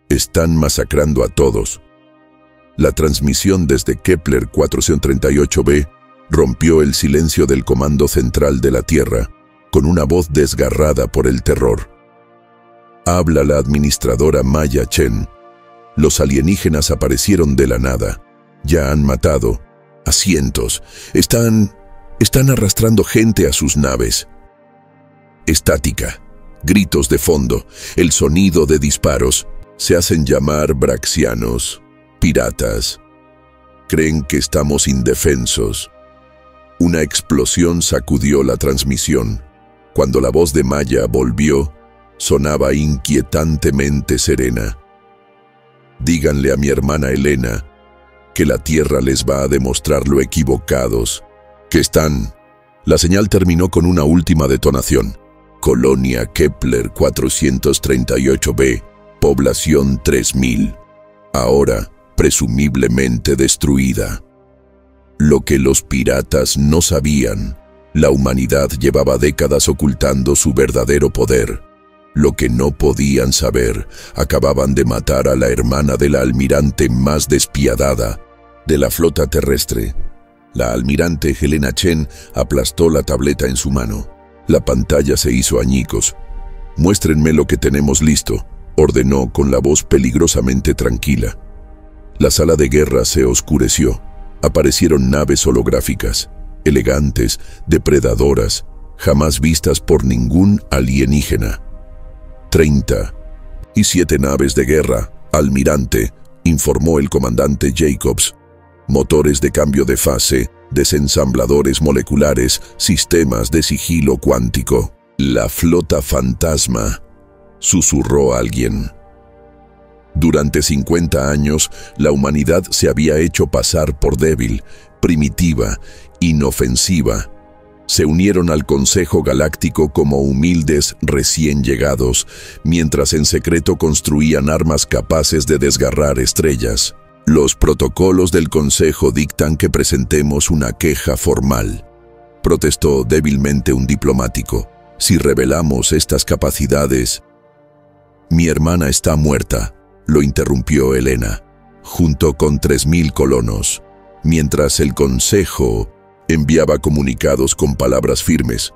Están masacrando a todos. La transmisión desde Kepler 438b rompió el silencio del Comando Central de la Tierra con una voz desgarrada por el terror. Habla la administradora Maya Chen. Los alienígenas aparecieron de la nada. Ya han matado a cientos. Están arrastrando gente a sus naves. Estática, gritos de fondo, el sonido de disparos. Se hacen llamar braxianos, piratas. Creen que estamos indefensos. Una explosión sacudió la transmisión. Cuando la voz de Maya volvió, sonaba inquietantemente serena. Díganle a mi hermana Elena que la Tierra les va a demostrar lo equivocados que están. La señal terminó con una última detonación. Colonia Kepler 438b, población 3000. Ahora, presumiblemente destruida. Lo que los piratas no sabían, la humanidad llevaba décadas ocultando su verdadero poder. Lo que no podían saber, acababan de matar a la hermana de la almirante más despiadada de la flota terrestre. La almirante Helena Chen aplastó la tableta en su mano. La pantalla se hizo añicos. «Muéstrenme lo que tenemos listo», ordenó con la voz peligrosamente tranquila. La sala de guerra se oscureció. Aparecieron naves holográficas, elegantes, depredadoras, jamás vistas por ningún alienígena. 37 naves de guerra, almirante, informó el comandante Jacobs. Motores de cambio de fase, desensambladores moleculares, sistemas de sigilo cuántico. La flota fantasma, susurró alguien. Durante 50 años, la humanidad se había hecho pasar por débil, primitiva, inofensiva. Se unieron al Consejo Galáctico como humildes recién llegados, mientras en secreto construían armas capaces de desgarrar estrellas. Los protocolos del Consejo dictan que presentemos una queja formal, protestó débilmente un diplomático. Si revelamos estas capacidades... Mi hermana está muerta, lo interrumpió Elena, junto con 3000 colonos, mientras el Consejo enviaba comunicados con palabras firmes.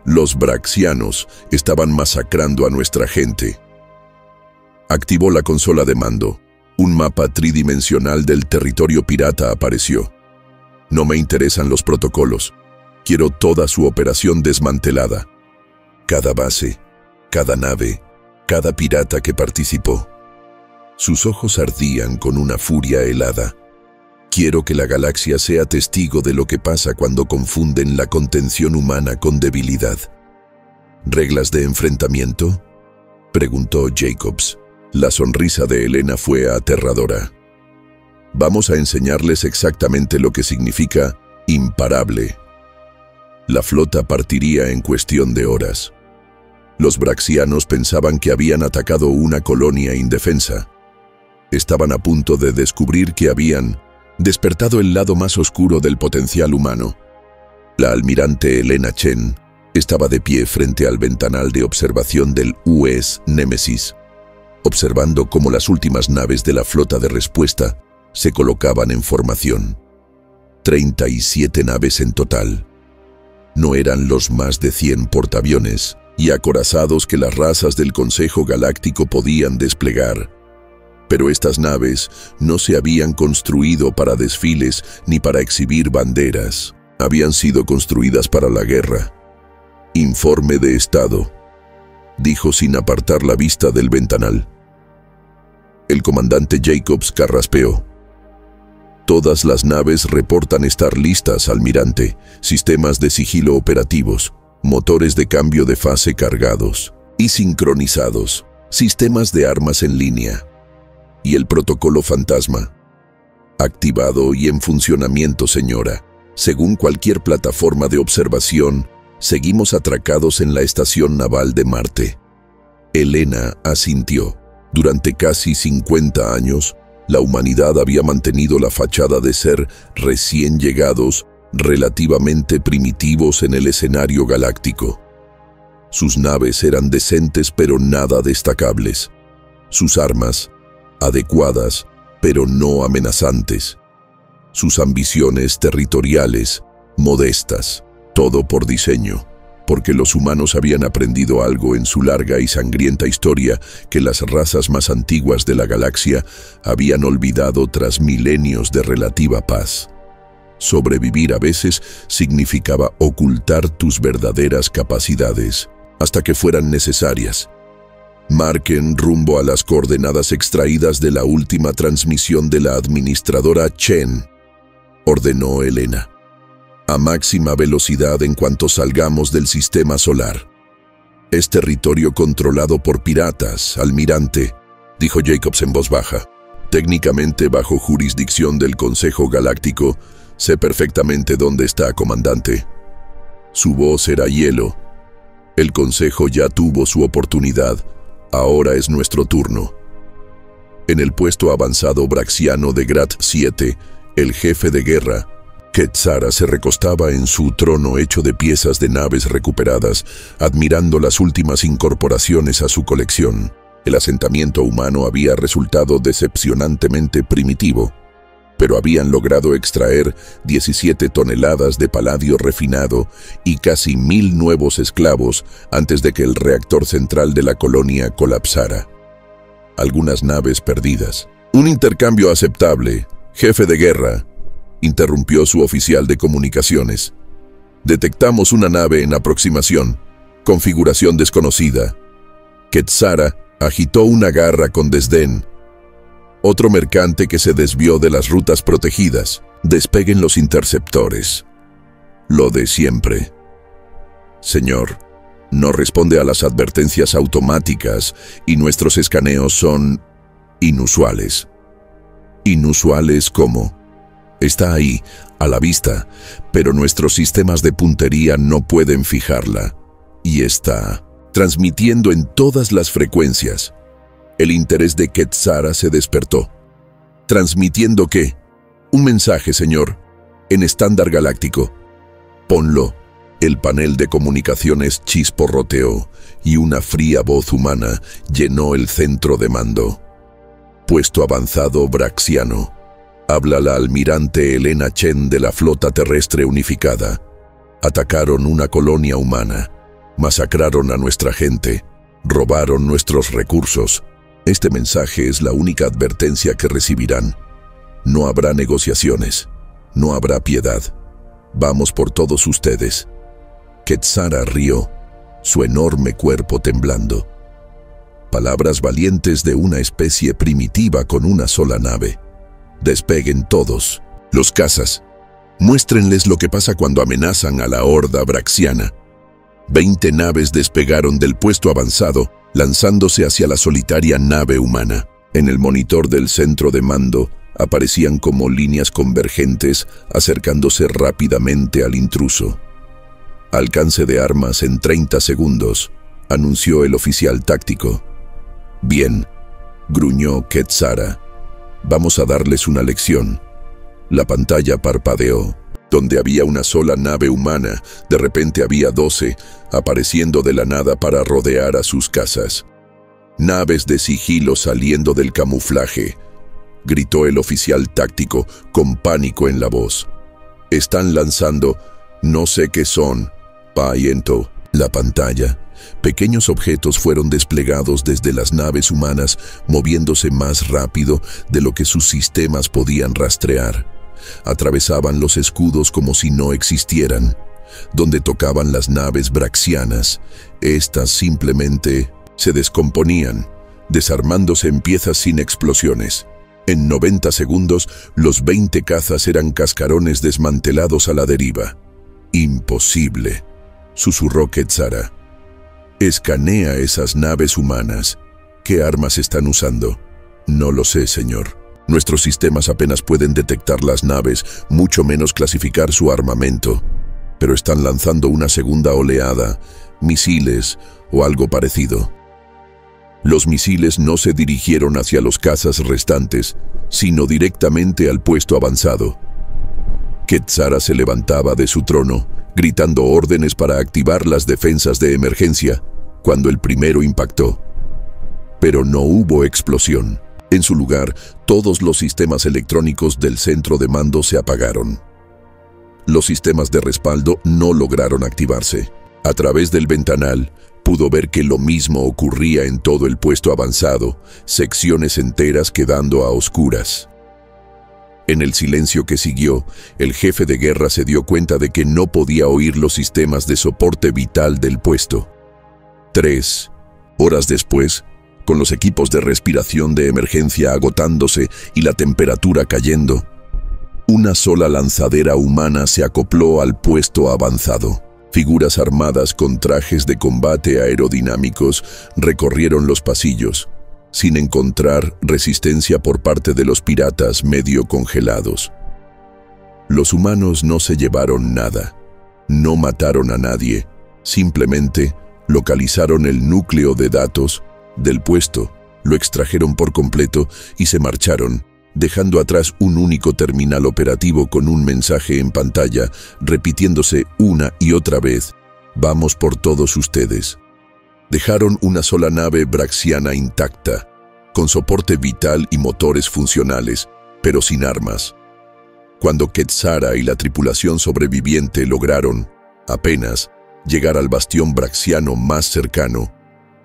Los braxianos estaban masacrando a nuestra gente. Activó la consola de mando. Un mapa tridimensional del territorio pirata apareció. No me interesan los protocolos. Quiero toda su operación desmantelada. Cada base, cada nave, cada pirata que participó. Sus ojos ardían con una furia helada. Quiero que la galaxia sea testigo de lo que pasa cuando confunden la contención humana con debilidad. ¿Reglas de enfrentamiento?, preguntó Jacobs. La sonrisa de Elena fue aterradora. Vamos a enseñarles exactamente lo que significa imparable. La flota partiría en cuestión de horas. Los braxianos pensaban que habían atacado una colonia indefensa. Estaban a punto de descubrir que habían despertado el lado más oscuro del potencial humano. La almirante Helena Chen estaba de pie frente al ventanal de observación del UES Némesis, observando cómo las últimas naves de la flota de respuesta se colocaban en formación. 37 naves en total. No eran los más de 100 portaaviones y acorazados que las razas del Consejo Galáctico podían desplegar. Pero estas naves no se habían construido para desfiles ni para exhibir banderas. Habían sido construidas para la guerra. Informe de estado, dijo sin apartar la vista del ventanal. El comandante Jacobs carraspeó. Todas las naves reportan estar listas, almirante. Sistemas de sigilo operativos, motores de cambio de fase cargados y sincronizados, sistemas de armas en línea. Y el protocolo fantasma, activado y en funcionamiento, señora. Según cualquier plataforma de observación, seguimos atracados en la estación naval de Marte. Elena asintió. Durante casi 50 años, la humanidad había mantenido la fachada de ser recién llegados, relativamente primitivos en el escenario galáctico. Sus naves eran decentes pero nada destacables. Sus armas, adecuadas, pero no amenazantes. Sus ambiciones territoriales, modestas, todo por diseño, porque los humanos habían aprendido algo en su larga y sangrienta historia que las razas más antiguas de la galaxia habían olvidado tras milenios de relativa paz. Sobrevivir a veces significaba ocultar tus verdaderas capacidades hasta que fueran necesarias. Marquen rumbo a las coordenadas extraídas de la última transmisión de la administradora Chen, ordenó Elena. A máxima velocidad en cuanto salgamos del sistema solar. Es territorio controlado por piratas, almirante, dijo Jacobs en voz baja. Técnicamente bajo jurisdicción del Consejo Galáctico, sé perfectamente dónde está, comandante. Su voz era hielo. El Consejo ya tuvo su oportunidad. Ahora es nuestro turno. En el puesto avanzado braxiano de Grat 7, el jefe de guerra, Quetzara, se recostaba en su trono hecho de piezas de naves recuperadas, admirando las últimas incorporaciones a su colección. El asentamiento humano había resultado decepcionantemente primitivo, pero habían logrado extraer 17 toneladas de paladio refinado y casi 1000 nuevos esclavos antes de que el reactor central de la colonia colapsara. Algunas naves perdidas. Un intercambio aceptable, jefe de guerra, interrumpió su oficial de comunicaciones. Detectamos una nave en aproximación, configuración desconocida. Quetzara agitó una garra con desdén. Otro mercante que se desvió de las rutas protegidas. Despeguen los interceptores. Lo de siempre. Señor, no responde a las advertencias automáticas y nuestros escaneos son inusuales. ¿Inusuales cómo? Está ahí, a la vista, pero nuestros sistemas de puntería no pueden fijarla. Y está transmitiendo en todas las frecuencias. El interés de Quetzara se despertó. ¿Transmitiendo qué? Un mensaje, señor, en estándar galáctico. Ponlo. El panel de comunicaciones chisporroteó y una fría voz humana llenó el centro de mando. Puesto avanzado braxiano. Habla la almirante Elena Chen de la flota terrestre unificada. Atacaron una colonia humana. Masacraron a nuestra gente. Robaron nuestros recursos. Este mensaje es la única advertencia que recibirán. No habrá negociaciones. No habrá piedad. Vamos por todos ustedes. Quetzara rió, su enorme cuerpo temblando. Palabras valientes de una especie primitiva con una sola nave. Despeguen todos. Los cazas. Muéstrenles lo que pasa cuando amenazan a la horda braxiana. 20 naves despegaron del puesto avanzado, lanzándose hacia la solitaria nave humana. En el monitor del centro de mando aparecían como líneas convergentes, acercándose rápidamente al intruso. Alcance de armas en 30 segundos, anunció el oficial táctico. Bien, gruñó Quetzara. Vamos a darles una lección. La pantalla parpadeó. Donde había una sola nave humana, de repente había 12, apareciendo de la nada para rodear a sus casas. Naves de sigilo saliendo del camuflaje, gritó el oficial táctico con pánico en la voz. Están lanzando, no sé qué son, pahiento. La pantalla. Pequeños objetos fueron desplegados desde las naves humanas, moviéndose más rápido de lo que sus sistemas podían rastrear. Atravesaban los escudos como si no existieran. Donde tocaban las naves braxianas, estas simplemente se descomponían, desarmándose en piezas sin explosiones. En 90 segundos, los 20 cazas eran cascarones desmantelados a la deriva. Imposible, susurró Quetzara. Escanea esas naves humanas. ¿Qué armas están usando? No lo sé, señor. Nuestros sistemas apenas pueden detectar las naves, mucho menos clasificar su armamento. Pero están lanzando una segunda oleada, misiles o algo parecido. Los misiles no se dirigieron hacia los cazas restantes, sino directamente al puesto avanzado. Quetzara se levantaba de su trono, gritando órdenes para activar las defensas de emergencia, cuando el primero impactó. Pero no hubo explosión. En su lugar, todos los sistemas electrónicos del centro de mando se apagaron. Los sistemas de respaldo no lograron activarse. A través del ventanal, pudo ver que lo mismo ocurría en todo el puesto avanzado, secciones enteras quedando a oscuras. En el silencio que siguió, el jefe de guerra se dio cuenta de que no podía oír los sistemas de soporte vital del puesto. 3 horas después, con los equipos de respiración de emergencia agotándose y la temperatura cayendo, una sola lanzadera humana se acopló al puesto avanzado. Figuras armadas con trajes de combate aerodinámicos recorrieron los pasillos, sin encontrar resistencia por parte de los piratas medio congelados. Los humanos no se llevaron nada, no mataron a nadie, simplemente localizaron el núcleo de datos del puesto, lo extrajeron por completo y se marcharon, dejando atrás un único terminal operativo con un mensaje en pantalla, repitiéndose una y otra vez: «Vamos por todos ustedes». Dejaron una sola nave braxiana intacta, con soporte vital y motores funcionales, pero sin armas. Cuando Quetzara y la tripulación sobreviviente lograron, apenas, llegar al bastión braxiano más cercano,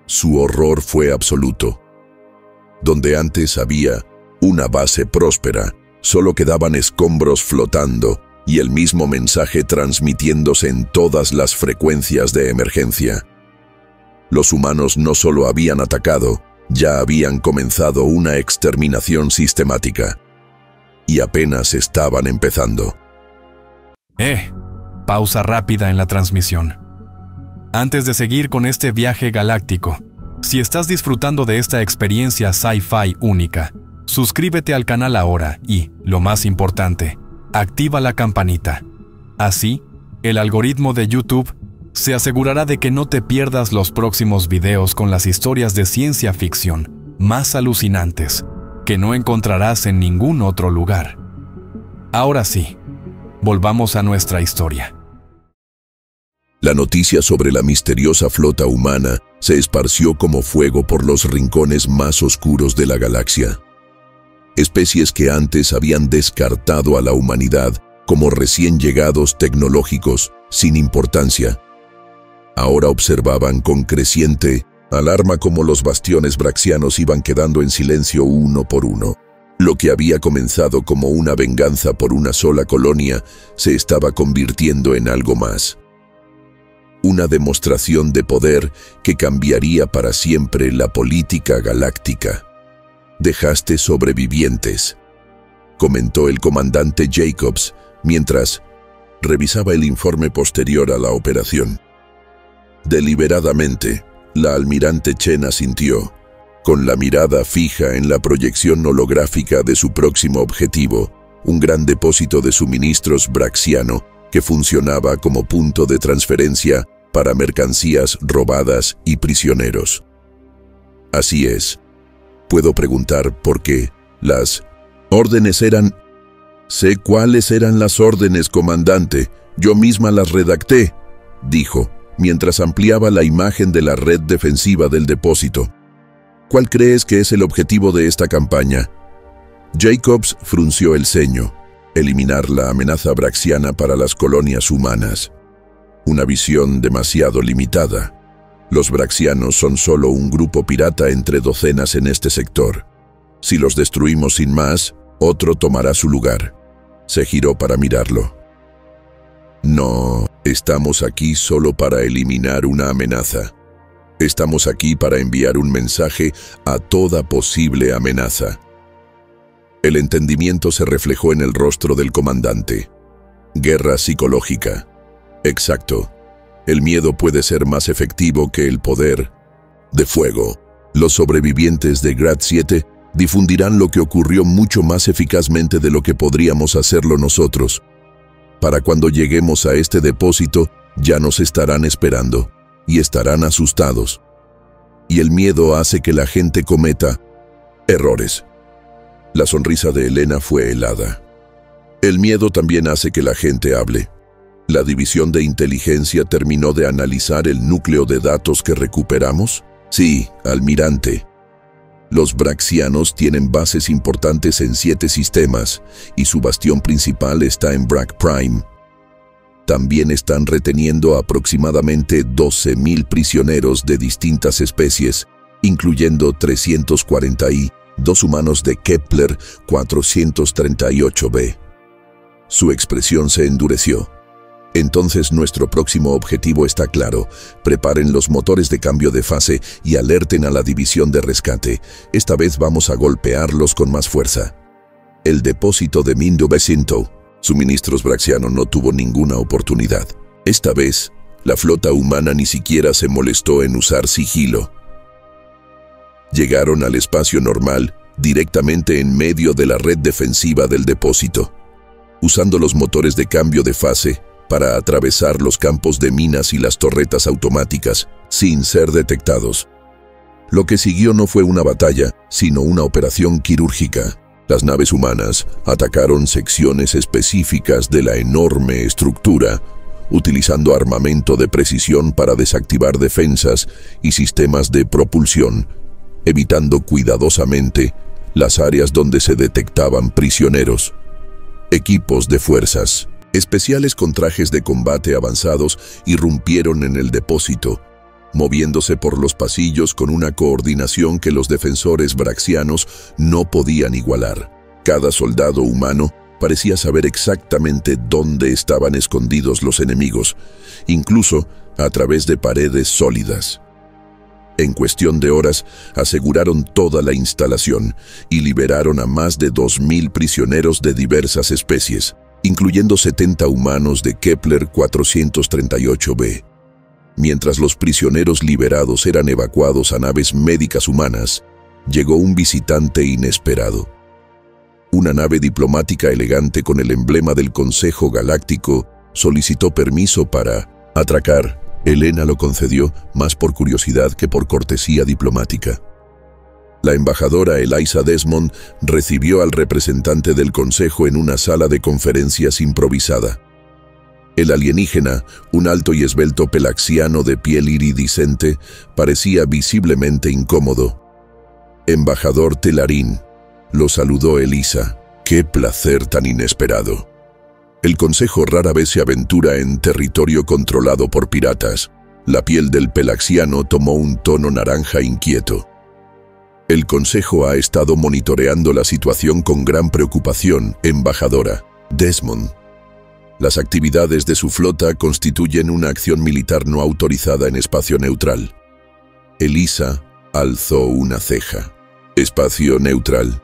su horror fue absoluto. Donde antes había una base próspera, solo quedaban escombros flotando y el mismo mensaje transmitiéndose en todas las frecuencias de emergencia. Los humanos no solo habían atacado, ya habían comenzado una exterminación sistemática. Y apenas estaban empezando. Pausa rápida en la transmisión. Antes de seguir con este viaje galáctico, si estás disfrutando de esta experiencia sci-fi única, suscríbete al canal ahora y, lo más importante, activa la campanita. Así, el algoritmo de YouTube se asegurará de que no te pierdas los próximos videos con las historias de ciencia ficción más alucinantes que no encontrarás en ningún otro lugar. Ahora sí, volvamos a nuestra historia. La noticia sobre la misteriosa flota humana se esparció como fuego por los rincones más oscuros de la galaxia. Especies que antes habían descartado a la humanidad como recién llegados tecnológicos sin importancia, ahora observaban con creciente alarma cómo los bastiones braxianos iban quedando en silencio uno por uno. Lo que había comenzado como una venganza por una sola colonia se estaba convirtiendo en algo más. Una demostración de poder que cambiaría para siempre la política galáctica. «Dejaste sobrevivientes», comentó el comandante Jacobs mientras revisaba el informe posterior a la operación. Deliberadamente, la almirante Chen asintió, con la mirada fija en la proyección holográfica de su próximo objetivo, un gran depósito de suministros braxiano que funcionaba como punto de transferencia para mercancías robadas y prisioneros. Así es. Puedo preguntar por qué las órdenes eran... «Sé cuáles eran las órdenes, comandante. Yo misma las redacté», dijo, mientras ampliaba la imagen de la red defensiva del depósito. «¿Cuál crees que es el objetivo de esta campaña?» Jacobs frunció el ceño. Eliminar la amenaza braxiana para las colonias humanas. Una visión demasiado limitada. Los braxianos son solo un grupo pirata entre docenas en este sector. Si los destruimos sin más, otro tomará su lugar. Se giró para mirarlo. «No, estamos aquí solo para eliminar una amenaza. Estamos aquí para enviar un mensaje a toda posible amenaza». El entendimiento se reflejó en el rostro del comandante. Guerra psicológica. Exacto. El miedo puede ser más efectivo que el poder. De fuego. Los sobrevivientes de Grad 7 difundirán lo que ocurrió mucho más eficazmente de lo que podríamos hacerlo nosotros. Para cuando lleguemos a este depósito, ya nos estarán esperando y estarán asustados. Y el miedo hace que la gente cometa errores. La sonrisa de Elena fue helada. El miedo también hace que la gente hable. ¿La división de inteligencia terminó de analizar el núcleo de datos que recuperamos? Sí, almirante. Los Braxianos tienen bases importantes en 7 sistemas y su bastión principal está en Brack Prime. También están reteniendo aproximadamente 12.000 prisioneros de distintas especies, incluyendo 342 humanos de Kepler 438b. Su expresión se endureció. Entonces nuestro próximo objetivo está claro. Preparen los motores de cambio de fase y alerten a la división de rescate. Esta vez vamos a golpearlos con más fuerza. El depósito de Mindo Becinto. Suministros Braxiano no tuvo ninguna oportunidad. Esta vez, la flota humana ni siquiera se molestó en usar sigilo. Llegaron al espacio normal, directamente en medio de la red defensiva del depósito, usando los motores de cambio de fase para atravesar los campos de minas y las torretas automáticas, sin ser detectados. Lo que siguió no fue una batalla, sino una operación quirúrgica. Las naves humanas atacaron secciones específicas de la enorme estructura, utilizando armamento de precisión para desactivar defensas y sistemas de propulsión, evitando cuidadosamente las áreas donde se detectaban prisioneros. Equipos de fuerzas especiales con trajes de combate avanzados irrumpieron en el depósito, moviéndose por los pasillos con una coordinación que los defensores braxianos no podían igualar. Cada soldado humano parecía saber exactamente dónde estaban escondidos los enemigos, incluso a través de paredes sólidas. En cuestión de horas, aseguraron toda la instalación y liberaron a más de 2.000 prisioneros de diversas especies, incluyendo 70 humanos de Kepler 438b. Mientras los prisioneros liberados eran evacuados a naves médicas humanas, llegó un visitante inesperado. Una nave diplomática elegante con el emblema del Consejo Galáctico solicitó permiso para atracar. Helena lo concedió más por curiosidad que por cortesía diplomática. La embajadora Eliza Desmond recibió al representante del Consejo en una sala de conferencias improvisada. El alienígena, un alto y esbelto pelaxiano de piel iridiscente, parecía visiblemente incómodo. «Embajador Telarín», lo saludó Eliza. «Qué placer tan inesperado». El Consejo rara vez se aventura en territorio controlado por piratas. La piel del pelaxiano tomó un tono naranja inquieto. «El Consejo ha estado monitoreando la situación con gran preocupación, embajadora Desmond. Las actividades de su flota constituyen una acción militar no autorizada en espacio neutral». Eliza alzó una ceja. «Espacio neutral.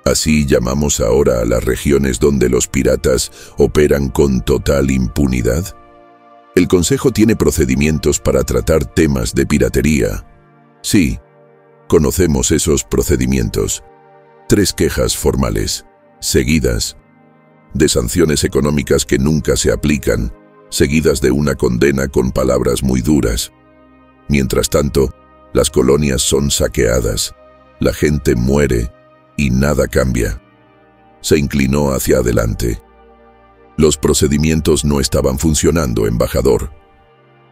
Así llamamos ahora a las regiones donde los piratas operan con total impunidad. El Consejo tiene procedimientos para tratar temas de piratería». «Sí, conocemos esos procedimientos. 3 quejas formales, seguidas, de sanciones económicas que nunca se aplican, seguidas de una condena con palabras muy duras. Mientras tanto, las colonias son saqueadas, la gente muere y nada cambia». Se inclinó hacia adelante. «Los procedimientos no estaban funcionando, embajador.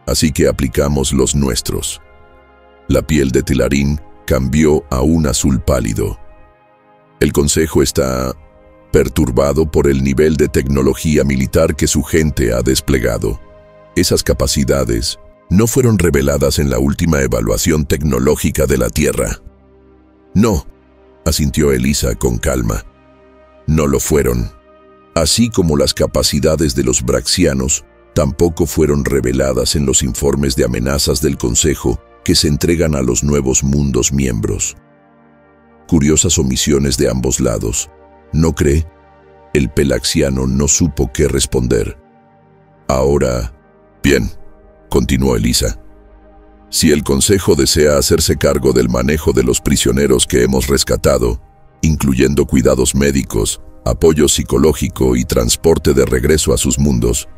Así que aplicamos los nuestros». La piel de Telarín cambió a un azul pálido. «El Consejo está perturbado por el nivel de tecnología militar que su gente ha desplegado. Esas capacidades no fueron reveladas en la última evaluación tecnológica de la Tierra». «No», asintió Eliza con calma. «No lo fueron. Así como las capacidades de los braxianos tampoco fueron reveladas en los informes de amenazas del Consejo que se entregan a los nuevos mundos miembros. Curiosas omisiones de ambos lados, ¿no cree?». El pelaxiano no supo qué responder. «Ahora, bien», continuó Eliza. «Si el Consejo desea hacerse cargo del manejo de los prisioneros que hemos rescatado, incluyendo cuidados médicos, apoyo psicológico y transporte de regreso a sus mundos,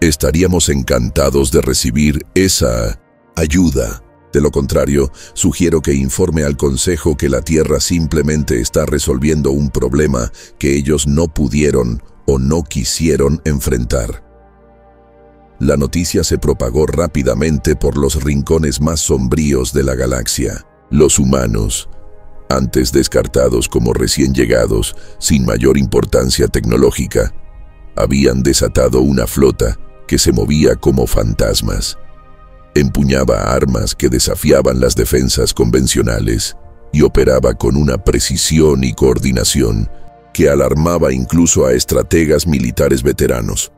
estaríamos encantados de recibir esa ayuda. De lo contrario, sugiero que informe al Consejo que la Tierra simplemente está resolviendo un problema que ellos no pudieron o no quisieron enfrentar». La noticia se propagó rápidamente por los rincones más sombríos de la galaxia. Los humanos antes descartados como recién llegados, sin mayor importancia tecnológica, habían desatado una flota que se movía como fantasmas. Empuñaba armas que desafiaban las defensas convencionales y operaba con una precisión y coordinación que alarmaba incluso a estrategas militares veteranos.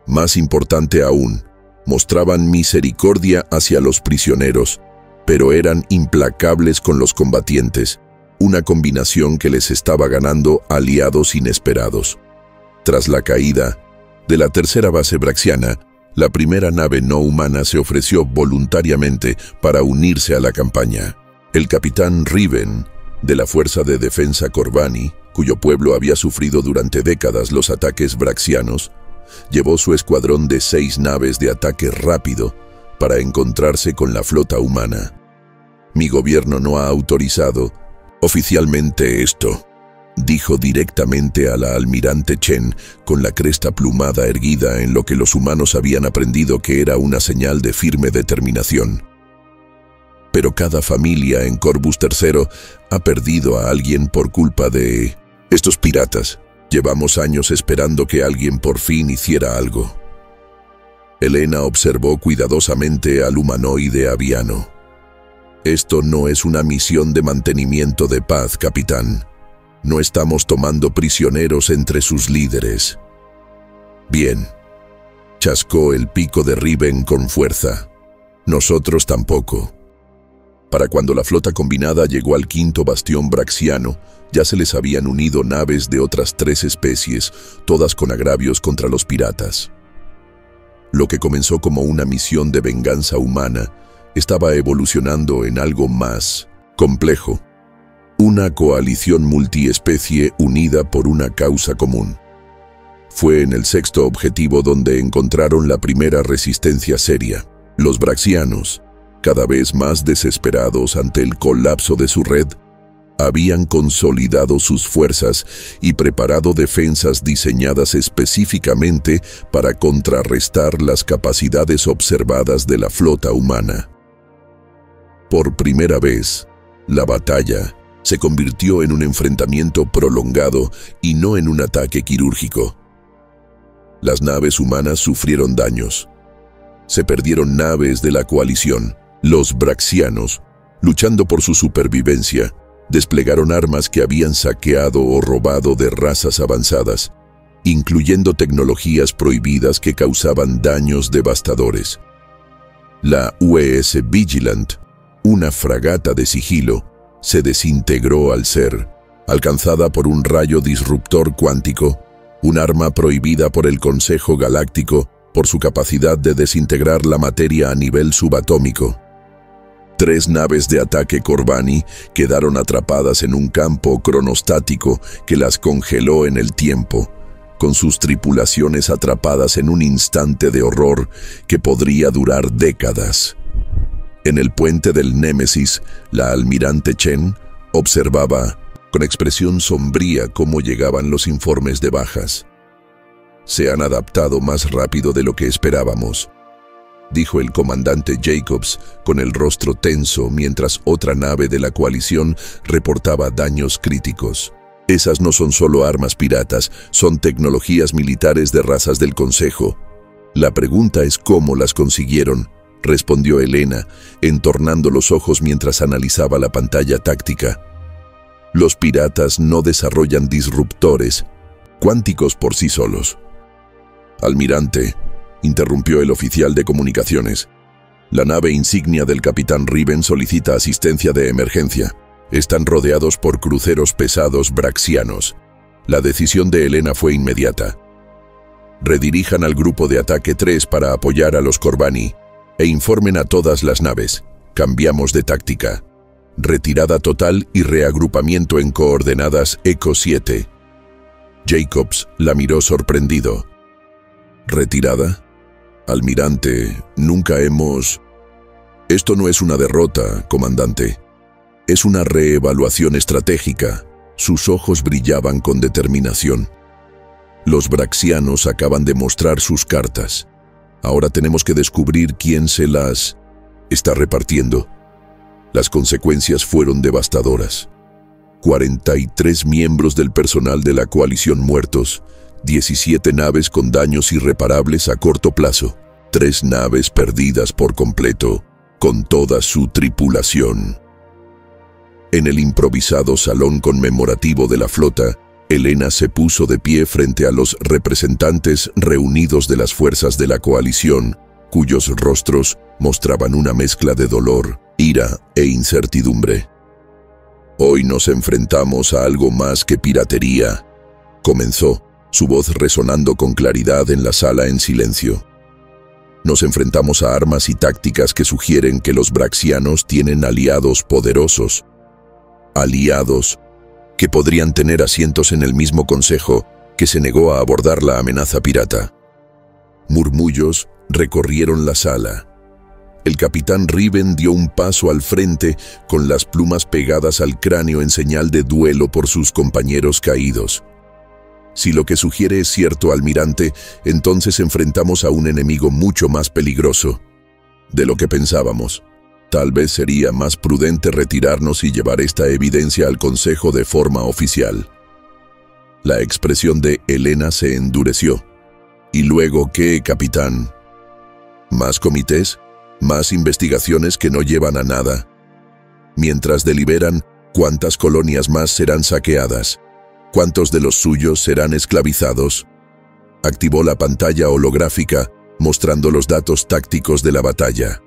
Más importante aún, mostraban misericordia hacia los prisioneros, pero eran implacables con los combatientes, una combinación que les estaba ganando aliados inesperados. Tras la caída de la tercera base braxiana, la primera nave no humana se ofreció voluntariamente para unirse a la campaña. El capitán Riven, de la Fuerza de Defensa Kobani, cuyo pueblo había sufrido durante décadas los ataques braxianos, llevó su escuadrón de 6 naves de ataque rápido para encontrarse con la flota humana. Mi gobierno no ha autorizado oficialmente esto, dijo directamente a la almirante Chen con la cresta plumada erguida en lo que los humanos habían aprendido que era una señal de firme determinación. Pero cada familia en Corvus III ha perdido a alguien por culpa de estos piratas. Llevamos años esperando que alguien por fin hiciera algo. Helena observó cuidadosamente al humanoide aviano. Esto no es una misión de mantenimiento de paz, capitán. No estamos tomando prisioneros entre sus líderes. Bien. Chascó el pico de Riven con fuerza. Nosotros tampoco. Para cuando la flota combinada llegó al 5º bastión braxiano, ya se les habían unido naves de otras 3 especies, todas con agravios contra los piratas. Lo que comenzó como una misión de venganza humana estaba evolucionando en algo más complejo. Una coalición multiespecie unida por una causa común. Fue en el 6º objetivo donde encontraron la primera resistencia seria. Los braxianos, cada vez más desesperados ante el colapso de su red, habían consolidado sus fuerzas y preparado defensas diseñadas específicamente para contrarrestar las capacidades observadas de la flota humana. Por primera vez, la batalla se convirtió en un enfrentamiento prolongado y no en un ataque quirúrgico. Las naves humanas sufrieron daños. Se perdieron naves de la coalición. Los braxianos, luchando por su supervivencia, desplegaron armas que habían saqueado o robado de razas avanzadas, incluyendo tecnologías prohibidas que causaban daños devastadores. La UES Vigilant, una fragata de sigilo, se desintegró al ser alcanzada por un rayo disruptor cuántico, un arma prohibida por el Consejo Galáctico por su capacidad de desintegrar la materia a nivel subatómico. 3 naves de ataque Kobani quedaron atrapadas en un campo cronostático que las congeló en el tiempo, con sus tripulaciones atrapadas en un instante de horror que podría durar décadas. En el puente del Némesis, la almirante Chen observaba con expresión sombría cómo llegaban los informes de bajas. Se han adaptado más rápido de lo que esperábamos, dijo el comandante Jacobs con el rostro tenso mientras otra nave de la coalición reportaba daños críticos. Esas no son solo armas piratas, son tecnologías militares de razas del Consejo. La pregunta es cómo las consiguieron, respondió Helena, entornando los ojos mientras analizaba la pantalla táctica. Los piratas no desarrollan disruptores cuánticos por sí solos. Almirante, interrumpió el oficial de comunicaciones. La nave insignia del capitán Riven solicita asistencia de emergencia. Están rodeados por cruceros pesados braxianos. La decisión de Helena fue inmediata. Redirijan al grupo de ataque 3 para apoyar a los Kobani e informen a todas las naves. Cambiamos de táctica. Retirada total y reagrupamiento en coordenadas ECO 7. Jacobs la miró sorprendido. ¿Retirada? Almirante, nunca hemos... Esto no es una derrota, comandante. Es una reevaluación estratégica. Sus ojos brillaban con determinación. Los braxianos acaban de mostrar sus cartas. Ahora tenemos que descubrir quién se las está repartiendo. Las consecuencias fueron devastadoras. 43 miembros del personal de la coalición muertos, 17 naves con daños irreparables a corto plazo, 3 naves perdidas por completo, con toda su tripulación. En el improvisado salón conmemorativo de la flota, Elena se puso de pie frente a los representantes reunidos de las fuerzas de la coalición, cuyos rostros mostraban una mezcla de dolor, ira e incertidumbre. «Hoy nos enfrentamos a algo más que piratería», comenzó, su voz resonando con claridad en la sala en silencio. «Nos enfrentamos a armas y tácticas que sugieren que los braxianos tienen aliados poderosos. Aliados que podrían tener asientos en el mismo consejo que se negó a abordar la amenaza pirata». Murmullos recorrieron la sala. El capitán Riven dio un paso al frente con las plumas pegadas al cráneo en señal de duelo por sus compañeros caídos. «Si lo que sugiere es cierto, almirante, entonces enfrentamos a un enemigo mucho más peligroso de lo que pensábamos. Tal vez sería más prudente retirarnos y llevar esta evidencia al Consejo de forma oficial». La expresión de Elena se endureció. «¿Y luego qué, capitán? ¿Más comités? ¿Más investigaciones que no llevan a nada? Mientras deliberan, ¿cuántas colonias más serán saqueadas? ¿Cuántos de los suyos serán esclavizados?». Activó la pantalla holográfica, mostrando los datos tácticos de la batalla.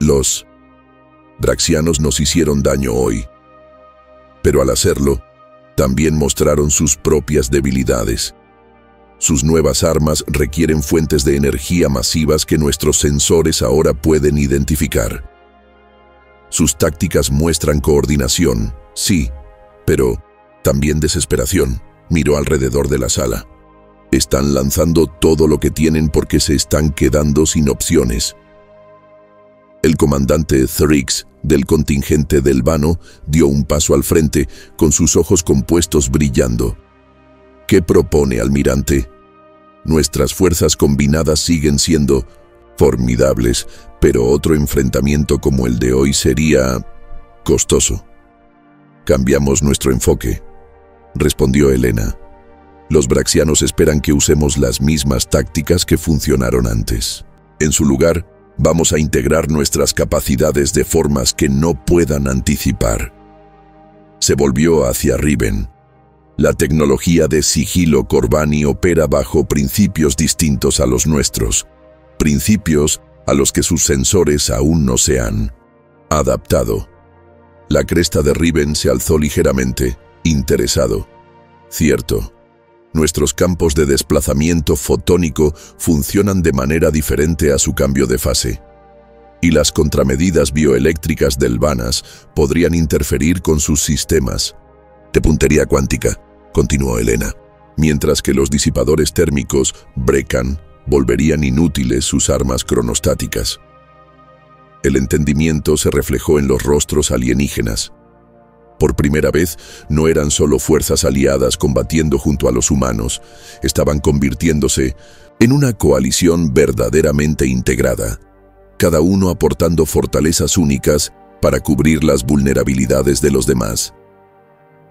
«Los braxianos nos hicieron daño hoy, pero al hacerlo, también mostraron sus propias debilidades. Sus nuevas armas requieren fuentes de energía masivas que nuestros sensores ahora pueden identificar. Sus tácticas muestran coordinación, sí, pero también desesperación». Miró alrededor de la sala. «Están lanzando todo lo que tienen porque se están quedando sin opciones». El comandante Thrix, del contingente del Vano, dio un paso al frente, con sus ojos compuestos brillando. «¿Qué propone, almirante? Nuestras fuerzas combinadas siguen siendo formidables, pero otro enfrentamiento como el de hoy sería costoso». «Cambiamos nuestro enfoque», respondió Elena. «Los braxianos esperan que usemos las mismas tácticas que funcionaron antes. En su lugar, vamos a integrar nuestras capacidades de formas que no puedan anticipar». Se volvió hacia Riven. «La tecnología de sigilo Corbani opera bajo principios distintos a los nuestros, principios a los que sus sensores aún no se han adaptado». La cresta de Riven se alzó ligeramente, interesado. «Cierto. Nuestros campos de desplazamiento fotónico funcionan de manera diferente a su cambio de fase. Y las contramedidas bioeléctricas del Vanas podrían interferir con sus sistemas de puntería cuántica», continuó Elena, «mientras que los disipadores térmicos Brecan volverían inútiles sus armas cronostáticas». El entendimiento se reflejó en los rostros alienígenas. Por primera vez, no eran solo fuerzas aliadas combatiendo junto a los humanos, estaban convirtiéndose en una coalición verdaderamente integrada, cada uno aportando fortalezas únicas para cubrir las vulnerabilidades de los demás.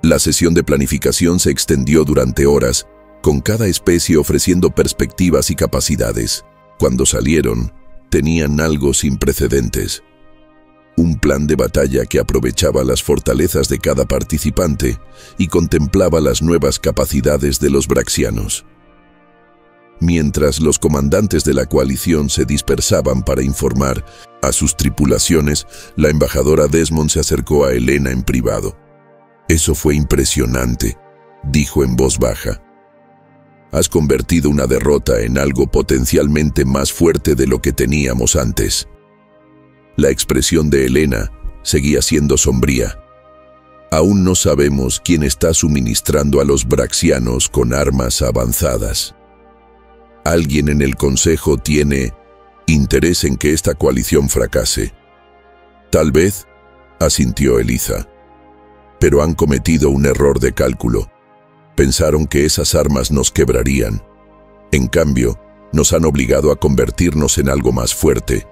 La sesión de planificación se extendió durante horas, con cada especie ofreciendo perspectivas y capacidades. Cuando salieron, tenían algo sin precedentes. Un plan de batalla que aprovechaba las fortalezas de cada participante y contemplaba las nuevas capacidades de los braxianos. Mientras los comandantes de la coalición se dispersaban para informar a sus tripulaciones, la embajadora Desmond se acercó a Elena en privado. «Eso fue impresionante», dijo en voz baja. «Has convertido una derrota en algo potencialmente más fuerte de lo que teníamos antes». La expresión de Elena seguía siendo sombría. «Aún no sabemos quién está suministrando a los braxianos con armas avanzadas. Alguien en el Consejo tiene interés en que esta coalición fracase». «Tal vez», asintió Eliza. «Pero han cometido un error de cálculo. Pensaron que esas armas nos quebrarían. En cambio, nos han obligado a convertirnos en algo más fuerte».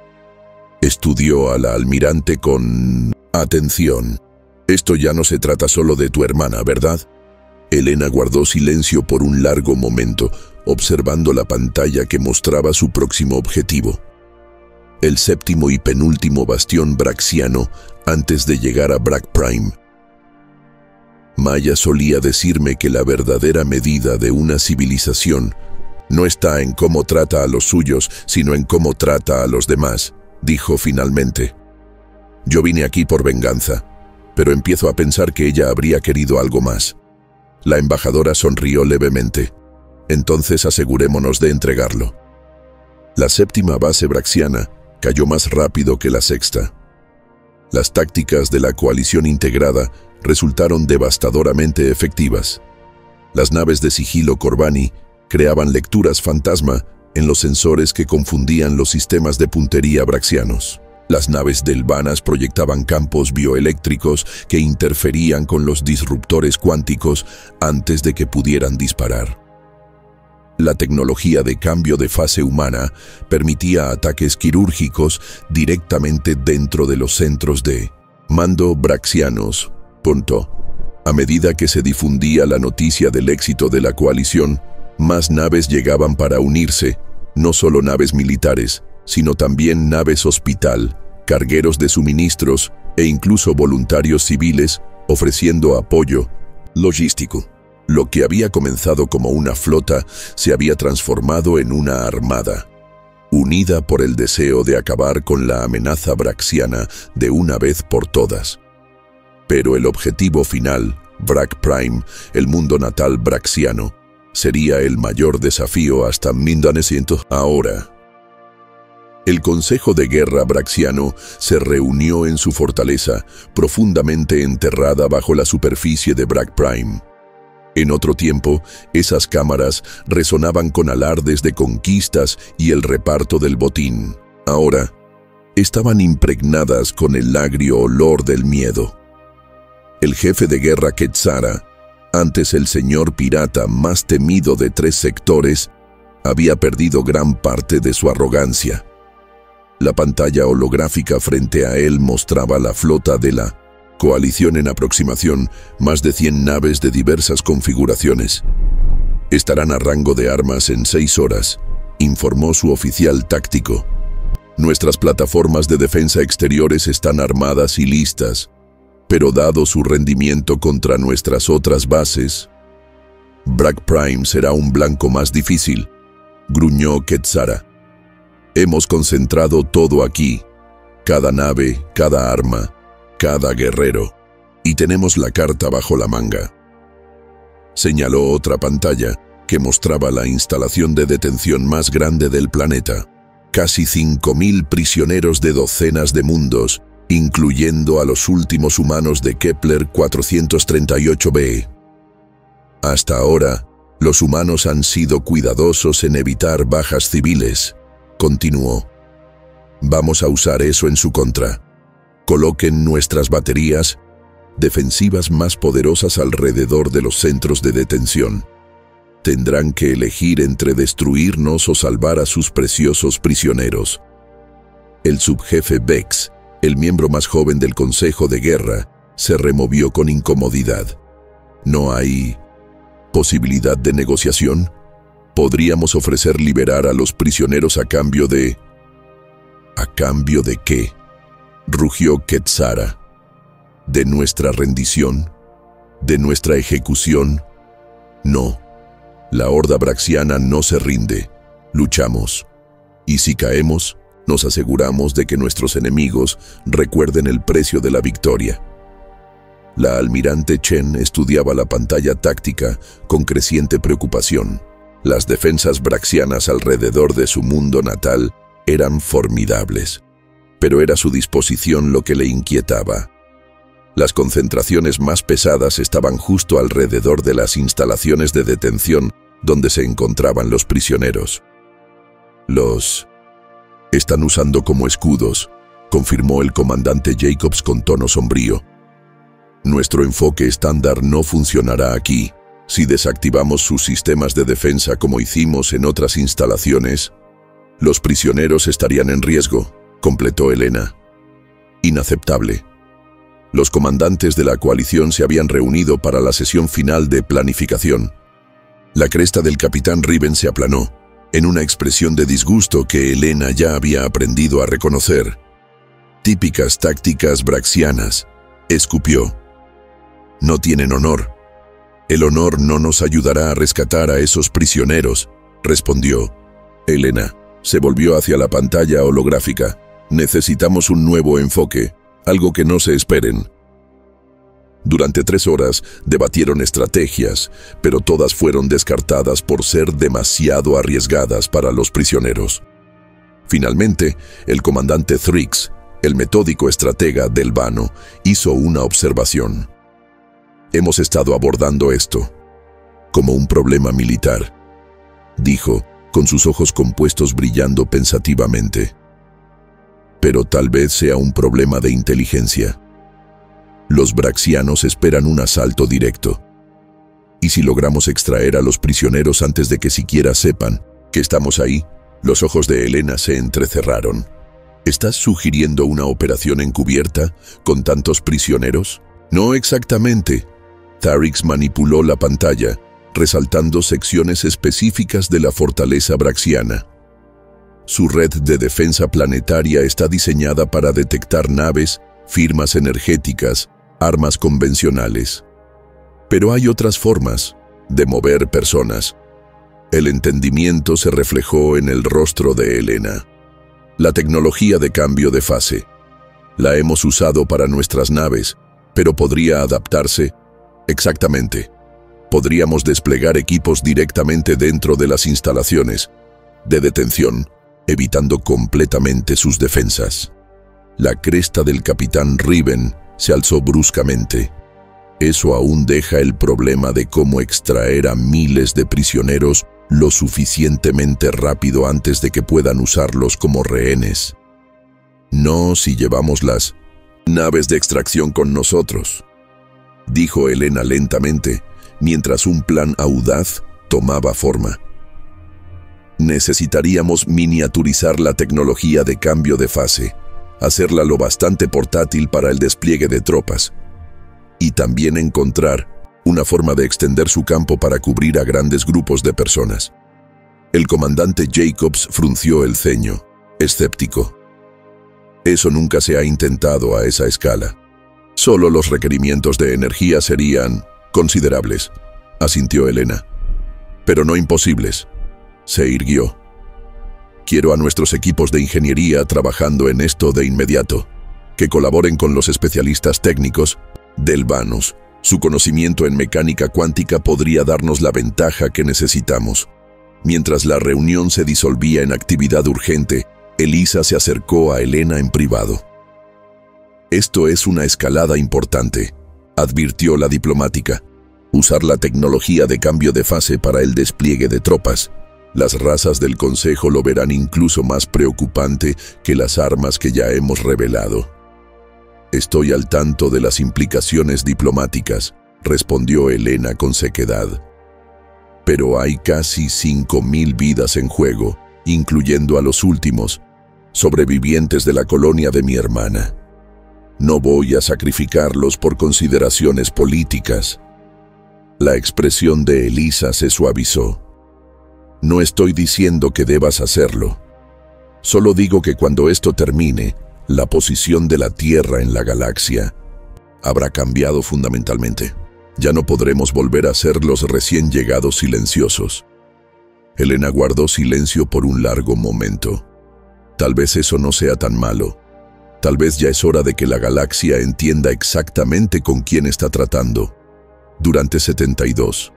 Estudió a la almirante con atención. Esto ya no se trata solo de tu hermana, ¿verdad? Elena guardó silencio por un largo momento, observando la pantalla que mostraba su próximo objetivo. El séptimo y penúltimo bastión braxiano antes de llegar a Brack Prime. Maya solía decirme que la verdadera medida de una civilización no está en cómo trata a los suyos, sino en cómo trata a los demás, dijo finalmente. Yo vine aquí por venganza, pero empiezo a pensar que ella habría querido algo más. La embajadora sonrió levemente. Entonces asegurémonos de entregarlo. La séptima base braxiana cayó más rápido que la sexta. Las tácticas de la coalición integrada resultaron devastadoramente efectivas. Las naves de sigilo Corbani creaban lecturas fantasma en los sensores que confundían los sistemas de puntería braxianos. Las naves del Vanas proyectaban campos bioeléctricos que interferían con los disruptores cuánticos antes de que pudieran disparar. La tecnología de cambio de fase humana permitía ataques quirúrgicos directamente dentro de los centros de mando braxianos. A medida que se difundía la noticia del éxito de la coalición, más naves llegaban para unirse, no solo naves militares, sino también naves hospital, cargueros de suministros e incluso voluntarios civiles ofreciendo apoyo logístico. Lo que había comenzado como una flota se había transformado en una armada, unida por el deseo de acabar con la amenaza braxiana de una vez por todas. Pero el objetivo final, Brack Prime, el mundo natal braxiano, sería el mayor desafío hasta 1900 ahora. El Consejo de Guerra braxiano se reunió en su fortaleza, profundamente enterrada bajo la superficie de Brack Prime. En otro tiempo, esas cámaras resonaban con alardes de conquistas y el reparto del botín. Ahora, estaban impregnadas con el agrio olor del miedo. El jefe de guerra Quetzara, antes el señor pirata más temido de 3 sectores, había perdido gran parte de su arrogancia. La pantalla holográfica frente a él mostraba la flota de la coalición en aproximación, más de 100 naves de diversas configuraciones. Estarán a rango de armas en 6 horas, informó su oficial táctico. Nuestras plataformas de defensa exteriores están armadas y listas, pero dado su rendimiento contra nuestras otras bases, Brack Prime será un blanco más difícil, gruñó Quetzara. Hemos concentrado todo aquí, cada nave, cada arma, cada guerrero, y tenemos la carta bajo la manga. Señaló otra pantalla que mostraba la instalación de detención más grande del planeta. Casi 5000 prisioneros de docenas de mundos, incluyendo a los últimos humanos de Kepler 438b. Hasta ahora, los humanos han sido cuidadosos en evitar bajas civiles, continuó. Vamos a usar eso en su contra. Coloquen nuestras baterías defensivas más poderosas alrededor de los centros de detención. Tendrán que elegir entre destruirnos o salvar a sus preciosos prisioneros. El subjefe Vex, el miembro más joven del Consejo de Guerra, se removió con incomodidad. ¿No hay posibilidad de negociación? Podríamos ofrecer liberar a los prisioneros a cambio de... ¿A cambio de qué?, rugió Quetzara. ¿De nuestra rendición? ¿De nuestra ejecución? No. La horda braxiana no se rinde. Luchamos. Y si caemos, nos aseguramos de que nuestros enemigos recuerden el precio de la victoria. La almirante Chen estudiaba la pantalla táctica con creciente preocupación. Las defensas braxianas alrededor de su mundo natal eran formidables, pero era su disposición lo que le inquietaba. Las concentraciones más pesadas estaban justo alrededor de las instalaciones de detención donde se encontraban los prisioneros. Los están usando como escudos, confirmó el comandante Jacobs con tono sombrío. Nuestro enfoque estándar no funcionará aquí. Si desactivamos sus sistemas de defensa como hicimos en otras instalaciones, los prisioneros estarían en riesgo, completó Elena. Inaceptable. Los comandantes de la coalición se habían reunido para la sesión final de planificación. La cresta del capitán Riven se aplanó, en una expresión de disgusto que Elena ya había aprendido a reconocer. Típicas tácticas braxianas, escupió. No tienen honor. El honor no nos ayudará a rescatar a esos prisioneros, respondió. Elena se volvió hacia la pantalla holográfica. Necesitamos un nuevo enfoque, algo que no se esperen. Durante 3 horas debatieron estrategias, pero todas fueron descartadas por ser demasiado arriesgadas para los prisioneros. Finalmente, el comandante Thrix, el metódico estratega del Vano, hizo una observación. Hemos estado abordando esto como un problema militar, dijo, con sus ojos compuestos brillando pensativamente. Pero tal vez sea un problema de inteligencia. Los braxianos esperan un asalto directo. ¿Y si logramos extraer a los prisioneros antes de que siquiera sepan que estamos ahí? Los ojos de Elena se entrecerraron. ¿Estás sugiriendo una operación encubierta con tantos prisioneros? No exactamente. Thrix manipuló la pantalla, resaltando secciones específicas de la fortaleza braxiana. Su red de defensa planetaria está diseñada para detectar naves, firmas energéticas, armas convencionales. Pero hay otras formas de mover personas. El entendimiento se reflejó en el rostro de Elena. La tecnología de cambio de fase. La hemos usado para nuestras naves, pero podría adaptarse. Exactamente. Podríamos desplegar equipos directamente dentro de las instalaciones de detención, evitando completamente sus defensas. La cresta del capitán Riven se alzó bruscamente. Eso aún deja el problema de cómo extraer a miles de prisioneros lo suficientemente rápido antes de que puedan usarlos como rehenes. No si llevamos las naves de extracción con nosotros, dijo Elena lentamente, mientras un plan audaz tomaba forma. Necesitaríamos miniaturizar la tecnología de cambio de fase, hacerla lo bastante portátil para el despliegue de tropas, y también encontrar una forma de extender su campo para cubrir a grandes grupos de personas. El comandante Jacobs frunció el ceño, escéptico. Eso nunca se ha intentado a esa escala. Solo los requerimientos de energía serían considerables, asintió Elena. Pero no imposibles. Se irguió. Quiero a nuestros equipos de ingeniería trabajando en esto de inmediato, que colaboren con los especialistas técnicos del Vanos. Su conocimiento en mecánica cuántica podría darnos la ventaja que necesitamos. Mientras la reunión se disolvía en actividad urgente, Elisa se acercó a Elena en privado. Esto es una escalada importante, advirtió la diplomática. Usar la tecnología de cambio de fase para el despliegue de tropas. Las razas del Consejo lo verán incluso más preocupante que las armas que ya hemos revelado. Estoy al tanto de las implicaciones diplomáticas, respondió Elena con sequedad. Pero hay casi 5.000 vidas en juego, incluyendo a los últimos, sobrevivientes de la colonia de mi hermana. No voy a sacrificarlos por consideraciones políticas. La expresión de Elisa se suavizó. No estoy diciendo que debas hacerlo. Solo digo que cuando esto termine, la posición de la Tierra en la galaxia habrá cambiado fundamentalmente. Ya no podremos volver a ser los recién llegados silenciosos. Elena guardó silencio por un largo momento. Tal vez eso no sea tan malo. Tal vez ya es hora de que la galaxia entienda exactamente con quién está tratando. Durante 72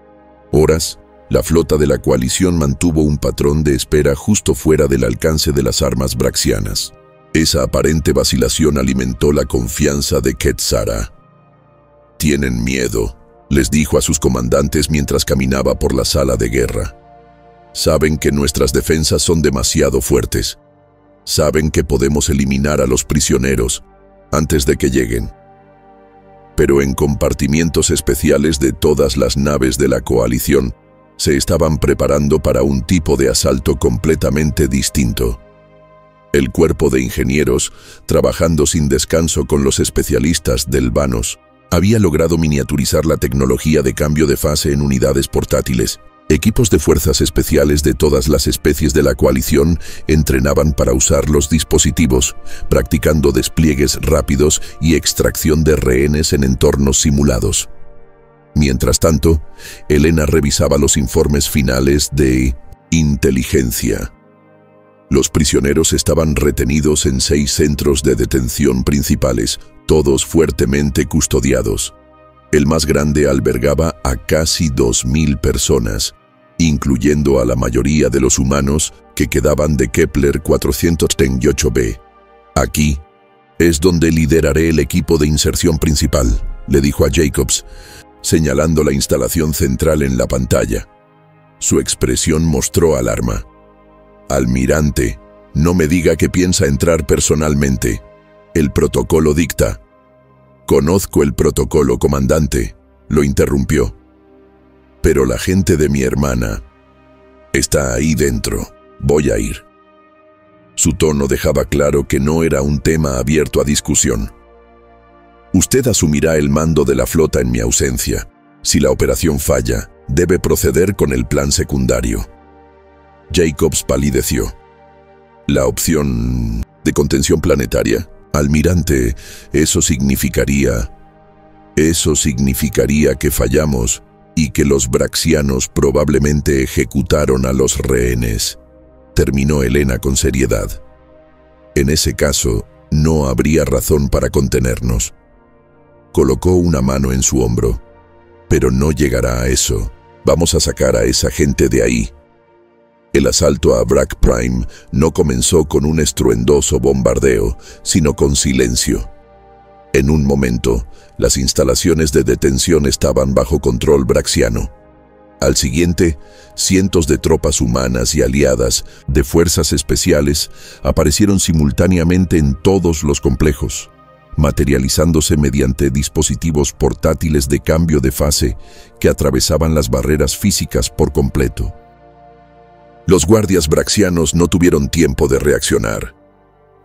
horas, la flota de la coalición mantuvo un patrón de espera justo fuera del alcance de las armas braxianas. Esa aparente vacilación alimentó la confianza de Quetzara. «Tienen miedo», les dijo a sus comandantes mientras caminaba por la sala de guerra. «Saben que nuestras defensas son demasiado fuertes. Saben que podemos eliminar a los prisioneros antes de que lleguen. Pero en compartimientos especiales de todas las naves de la coalición, se estaban preparando para un tipo de asalto completamente distinto. El cuerpo de ingenieros, trabajando sin descanso con los especialistas del Vanos, había logrado miniaturizar la tecnología de cambio de fase en unidades portátiles. Equipos de fuerzas especiales de todas las especies de la coalición entrenaban para usar los dispositivos, practicando despliegues rápidos y extracción de rehenes en entornos simulados. Mientras tanto, Elena revisaba los informes finales de inteligencia. Los prisioneros estaban retenidos en 6 centros de detención principales, todos fuertemente custodiados. El más grande albergaba a casi 2000 personas, incluyendo a la mayoría de los humanos que quedaban de Kepler 438b. Aquí es donde lideraré el equipo de inserción principal, le dijo a Jacobs, señalando la instalación central en la pantalla. Su expresión mostró alarma. Almirante, no me diga que piensa entrar personalmente. El protocolo dicta. Conozco el protocolo, comandante, lo interrumpió. Pero la gente de mi hermana está ahí dentro. Voy a ir. Su tono dejaba claro que no era un tema abierto a discusión. Usted asumirá el mando de la flota en mi ausencia. Si la operación falla, debe proceder con el plan secundario. Jacobs palideció. La opción de contención planetaria, almirante, eso significaría que fallamos y que los braxianos probablemente ejecutaron a los rehenes, terminó Elena con seriedad. En ese caso, no habría razón para contenernos. Colocó una mano en su hombro. Pero no llegará a eso. Vamos a sacar a esa gente de ahí. El asalto a Brack Prime no comenzó con un estruendoso bombardeo, sino con silencio. En un momento, las instalaciones de detención estaban bajo control braxiano. Al siguiente, cientos de tropas humanas y aliadas de fuerzas especiales aparecieron simultáneamente en todos los complejos, materializándose mediante dispositivos portátiles de cambio de fase que atravesaban las barreras físicas por completo. Los guardias braxianos no tuvieron tiempo de reaccionar.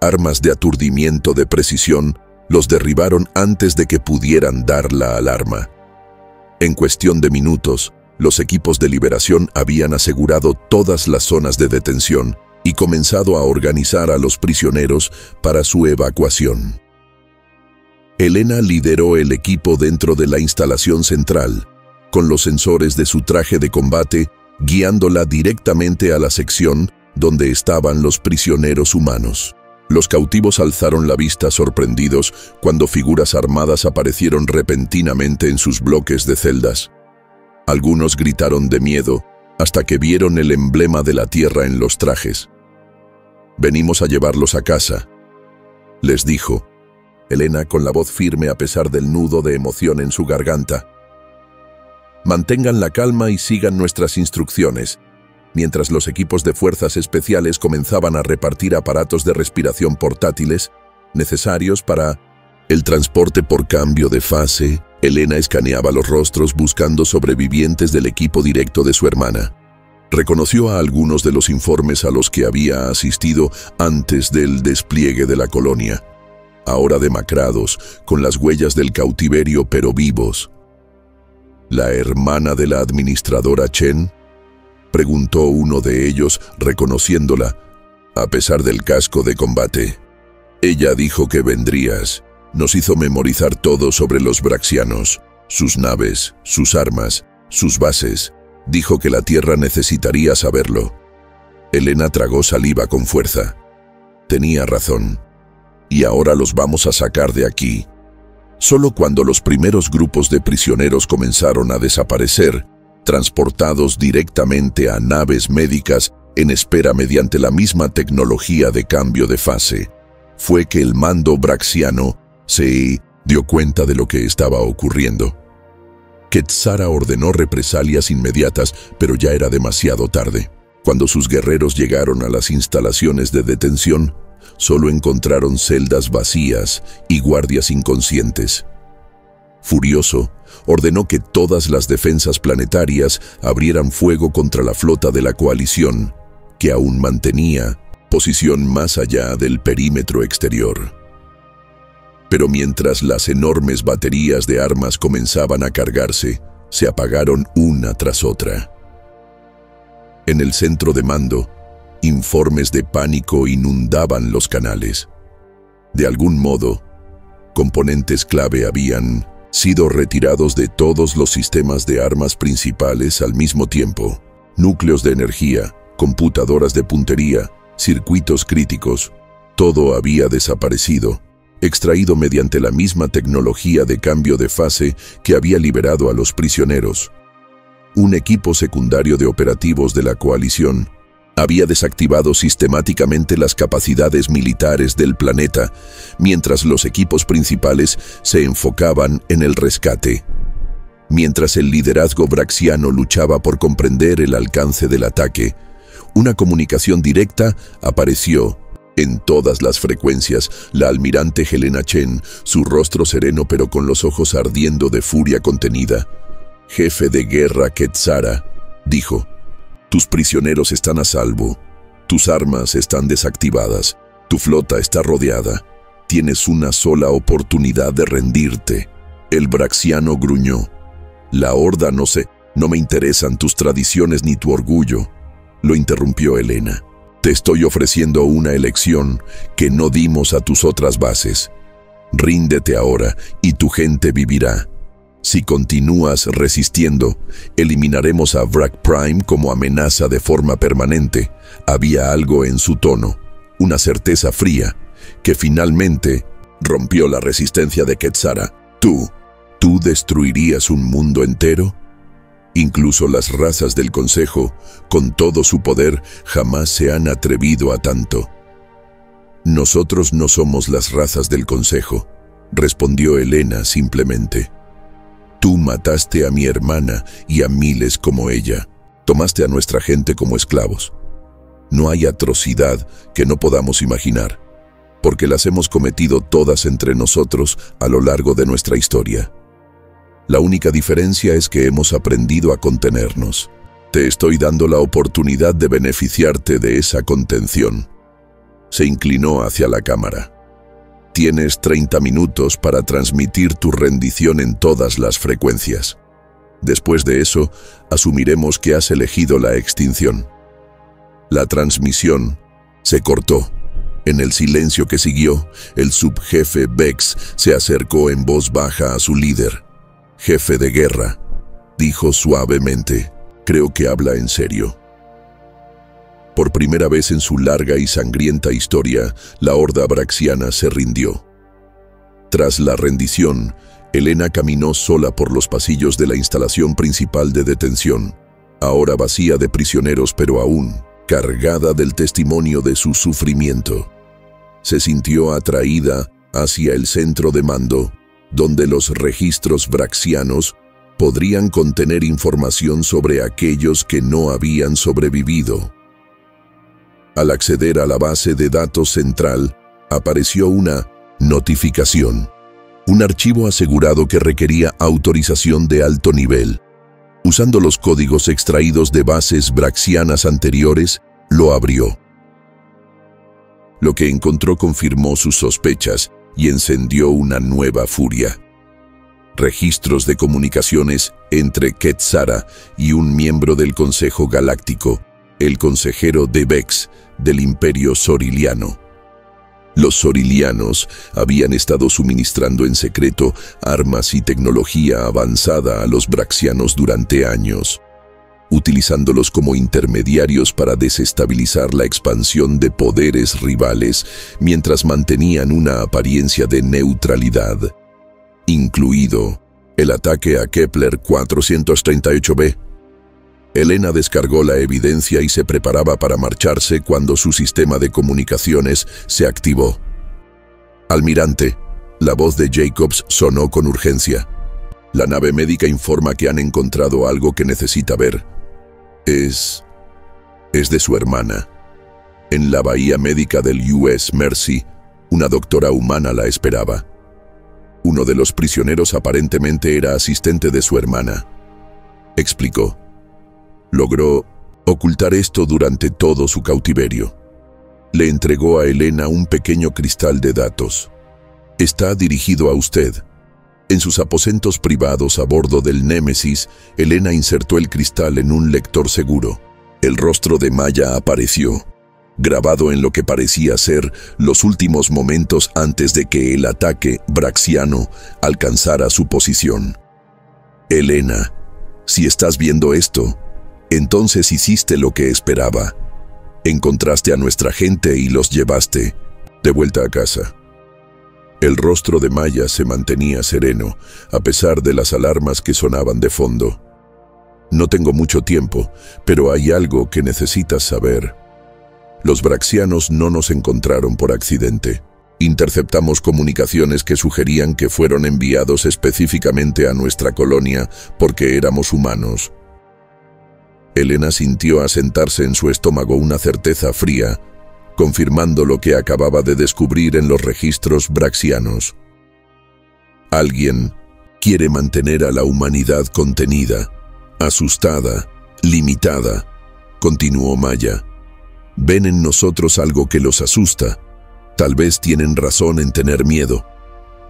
Armas de aturdimiento de precisión los derribaron antes de que pudieran dar la alarma. En cuestión de minutos, los equipos de liberación habían asegurado todas las zonas de detención y comenzado a organizar a los prisioneros para su evacuación. Elena lideró el equipo dentro de la instalación central, con los sensores de su traje de combate guiándola directamente a la sección donde estaban los prisioneros humanos. Los cautivos alzaron la vista sorprendidos cuando figuras armadas aparecieron repentinamente en sus bloques de celdas. Algunos gritaron de miedo hasta que vieron el emblema de la Tierra en los trajes. «Venimos a llevarlos a casa», les dijo Elena con la voz firme a pesar del nudo de emoción en su garganta. «Mantengan la calma y sigan nuestras instrucciones», mientras los equipos de fuerzas especiales comenzaban a repartir aparatos de respiración portátiles necesarios para el transporte por cambio de fase. Elena escaneaba los rostros buscando sobrevivientes del equipo directo de su hermana. Reconoció a algunos de los informes a los que había asistido antes del despliegue de la colonia, ahora demacrados, con las huellas del cautiverio pero vivos. «¿La hermana de la administradora Chen?», preguntó uno de ellos, reconociéndola, a pesar del casco de combate. «Ella dijo que vendrías. Nos hizo memorizar todo sobre los braxianos, sus naves, sus armas, sus bases. Dijo que la Tierra necesitaría saberlo». Elena tragó saliva con fuerza. Tenía razón. «Y ahora los vamos a sacar de aquí». Solo cuando los primeros grupos de prisioneros comenzaron a desaparecer, transportados directamente a naves médicas en espera mediante la misma tecnología de cambio de fase, fue que el mando braxiano se dio cuenta de lo que estaba ocurriendo. Quetzara ordenó represalias inmediatas, pero ya era demasiado tarde. Cuando sus guerreros llegaron a las instalaciones de detención, solo encontraron celdas vacías y guardias inconscientes. Furioso, ordenó que todas las defensas planetarias abrieran fuego contra la flota de la coalición, que aún mantenía posición más allá del perímetro exterior. Pero mientras las enormes baterías de armas comenzaban a cargarse, se apagaron una tras otra. En el centro de mando, informes de pánico inundaban los canales. De algún modo, componentes clave habían sido retirados de todos los sistemas de armas principales al mismo tiempo. Núcleos de energía, computadoras de puntería, circuitos críticos, todo había desaparecido, extraído mediante la misma tecnología de cambio de fase que había liberado a los prisioneros. Un equipo secundario de operativos de la coalición había desactivado sistemáticamente las capacidades militares del planeta, mientras los equipos principales se enfocaban en el rescate. Mientras el liderazgo braxiano luchaba por comprender el alcance del ataque, una comunicación directa apareció. En todas las frecuencias, la almirante Helena Chen, su rostro sereno pero con los ojos ardiendo de furia contenida. «Jefe de guerra Quetzara», dijo, «tus prisioneros están a salvo, tus armas están desactivadas, tu flota está rodeada, tienes una sola oportunidad de rendirte». El braxiano gruñó. «La horda no me interesan tus tradiciones ni tu orgullo», lo interrumpió Helena. «Te estoy ofreciendo una elección que no dimos a tus otras bases. Ríndete ahora y tu gente vivirá. Si continúas resistiendo, eliminaremos a Vrak Prime como amenaza de forma permanente». Había algo en su tono, una certeza fría, que finalmente rompió la resistencia de Quetzara. ¿Tú destruirías un mundo entero? Incluso las razas del Consejo, con todo su poder, jamás se han atrevido a tanto. «Nosotros no somos las razas del Consejo», respondió Helena simplemente. «Tú mataste a mi hermana y a miles como ella. Tomaste a nuestra gente como esclavos. No hay atrocidad que no podamos imaginar, porque las hemos cometido todas entre nosotros a lo largo de nuestra historia. La única diferencia es que hemos aprendido a contenernos. Te estoy dando la oportunidad de beneficiarte de esa contención». Se inclinó hacia la cámara. «Tienes 30 minutos para transmitir tu rendición en todas las frecuencias. Después de eso, asumiremos que has elegido la extinción». La transmisión se cortó. En el silencio que siguió, el subjefe Vex se acercó en voz baja a su líder. «Jefe de guerra», dijo suavemente, «creo que habla en serio». Por primera vez en su larga y sangrienta historia, la horda braxiana se rindió. Tras la rendición, Helena caminó sola por los pasillos de la instalación principal de detención, ahora vacía de prisioneros pero aún cargada del testimonio de su sufrimiento. Se sintió atraída hacia el centro de mando, donde los registros braxianos podrían contener información sobre aquellos que no habían sobrevivido. Al acceder a la base de datos central, apareció una notificación, un archivo asegurado que requería autorización de alto nivel. Usando los códigos extraídos de bases braxianas anteriores, lo abrió. Lo que encontró confirmó sus sospechas y encendió una nueva furia. Registros de comunicaciones entre Quetzara y un miembro del Consejo Galáctico, el consejero de Vex del Imperio Soriliano. Los sorilianos habían estado suministrando en secreto armas y tecnología avanzada a los braxianos durante años, utilizándolos como intermediarios para desestabilizar la expansión de poderes rivales mientras mantenían una apariencia de neutralidad, incluido el ataque a Kepler 438b. Helena descargó la evidencia y se preparaba para marcharse cuando su sistema de comunicaciones se activó. «Almirante», la voz de Jacobs sonó con urgencia. «La nave médica informa que han encontrado algo que necesita ver. Es de su hermana. En la bahía médica del US Mercy, una doctora humana la esperaba. Uno de los prisioneros aparentemente era asistente de su hermana», explicó. «Logró ocultar esto durante todo su cautiverio. Le entregó a Elena un pequeño cristal de datos. Está dirigido a usted. En sus aposentos privados a bordo del Némesis, Elena insertó el cristal en un lector seguro. El rostro de Maya apareció, grabado en lo que parecía ser los últimos momentos antes de que el ataque braxiano alcanzara su posición. Elena, si estás viendo esto, entonces hiciste lo que esperaba. Encontraste a nuestra gente y los llevaste de vuelta a casa. El rostro de Maya se mantenía sereno, a pesar de las alarmas que sonaban de fondo. No tengo mucho tiempo, pero hay algo que necesitas saber. Los braxianos no nos encontraron por accidente. Interceptamos comunicaciones que sugerían que fueron enviados específicamente a nuestra colonia porque éramos humanos. Elena sintió asentarse en su estómago una certeza fría, confirmando lo que acababa de descubrir en los registros braxianos. Alguien quiere mantener a la humanidad contenida, asustada, limitada, continuó Maya. Ven en nosotros algo que los asusta. Tal vez tienen razón en tener miedo.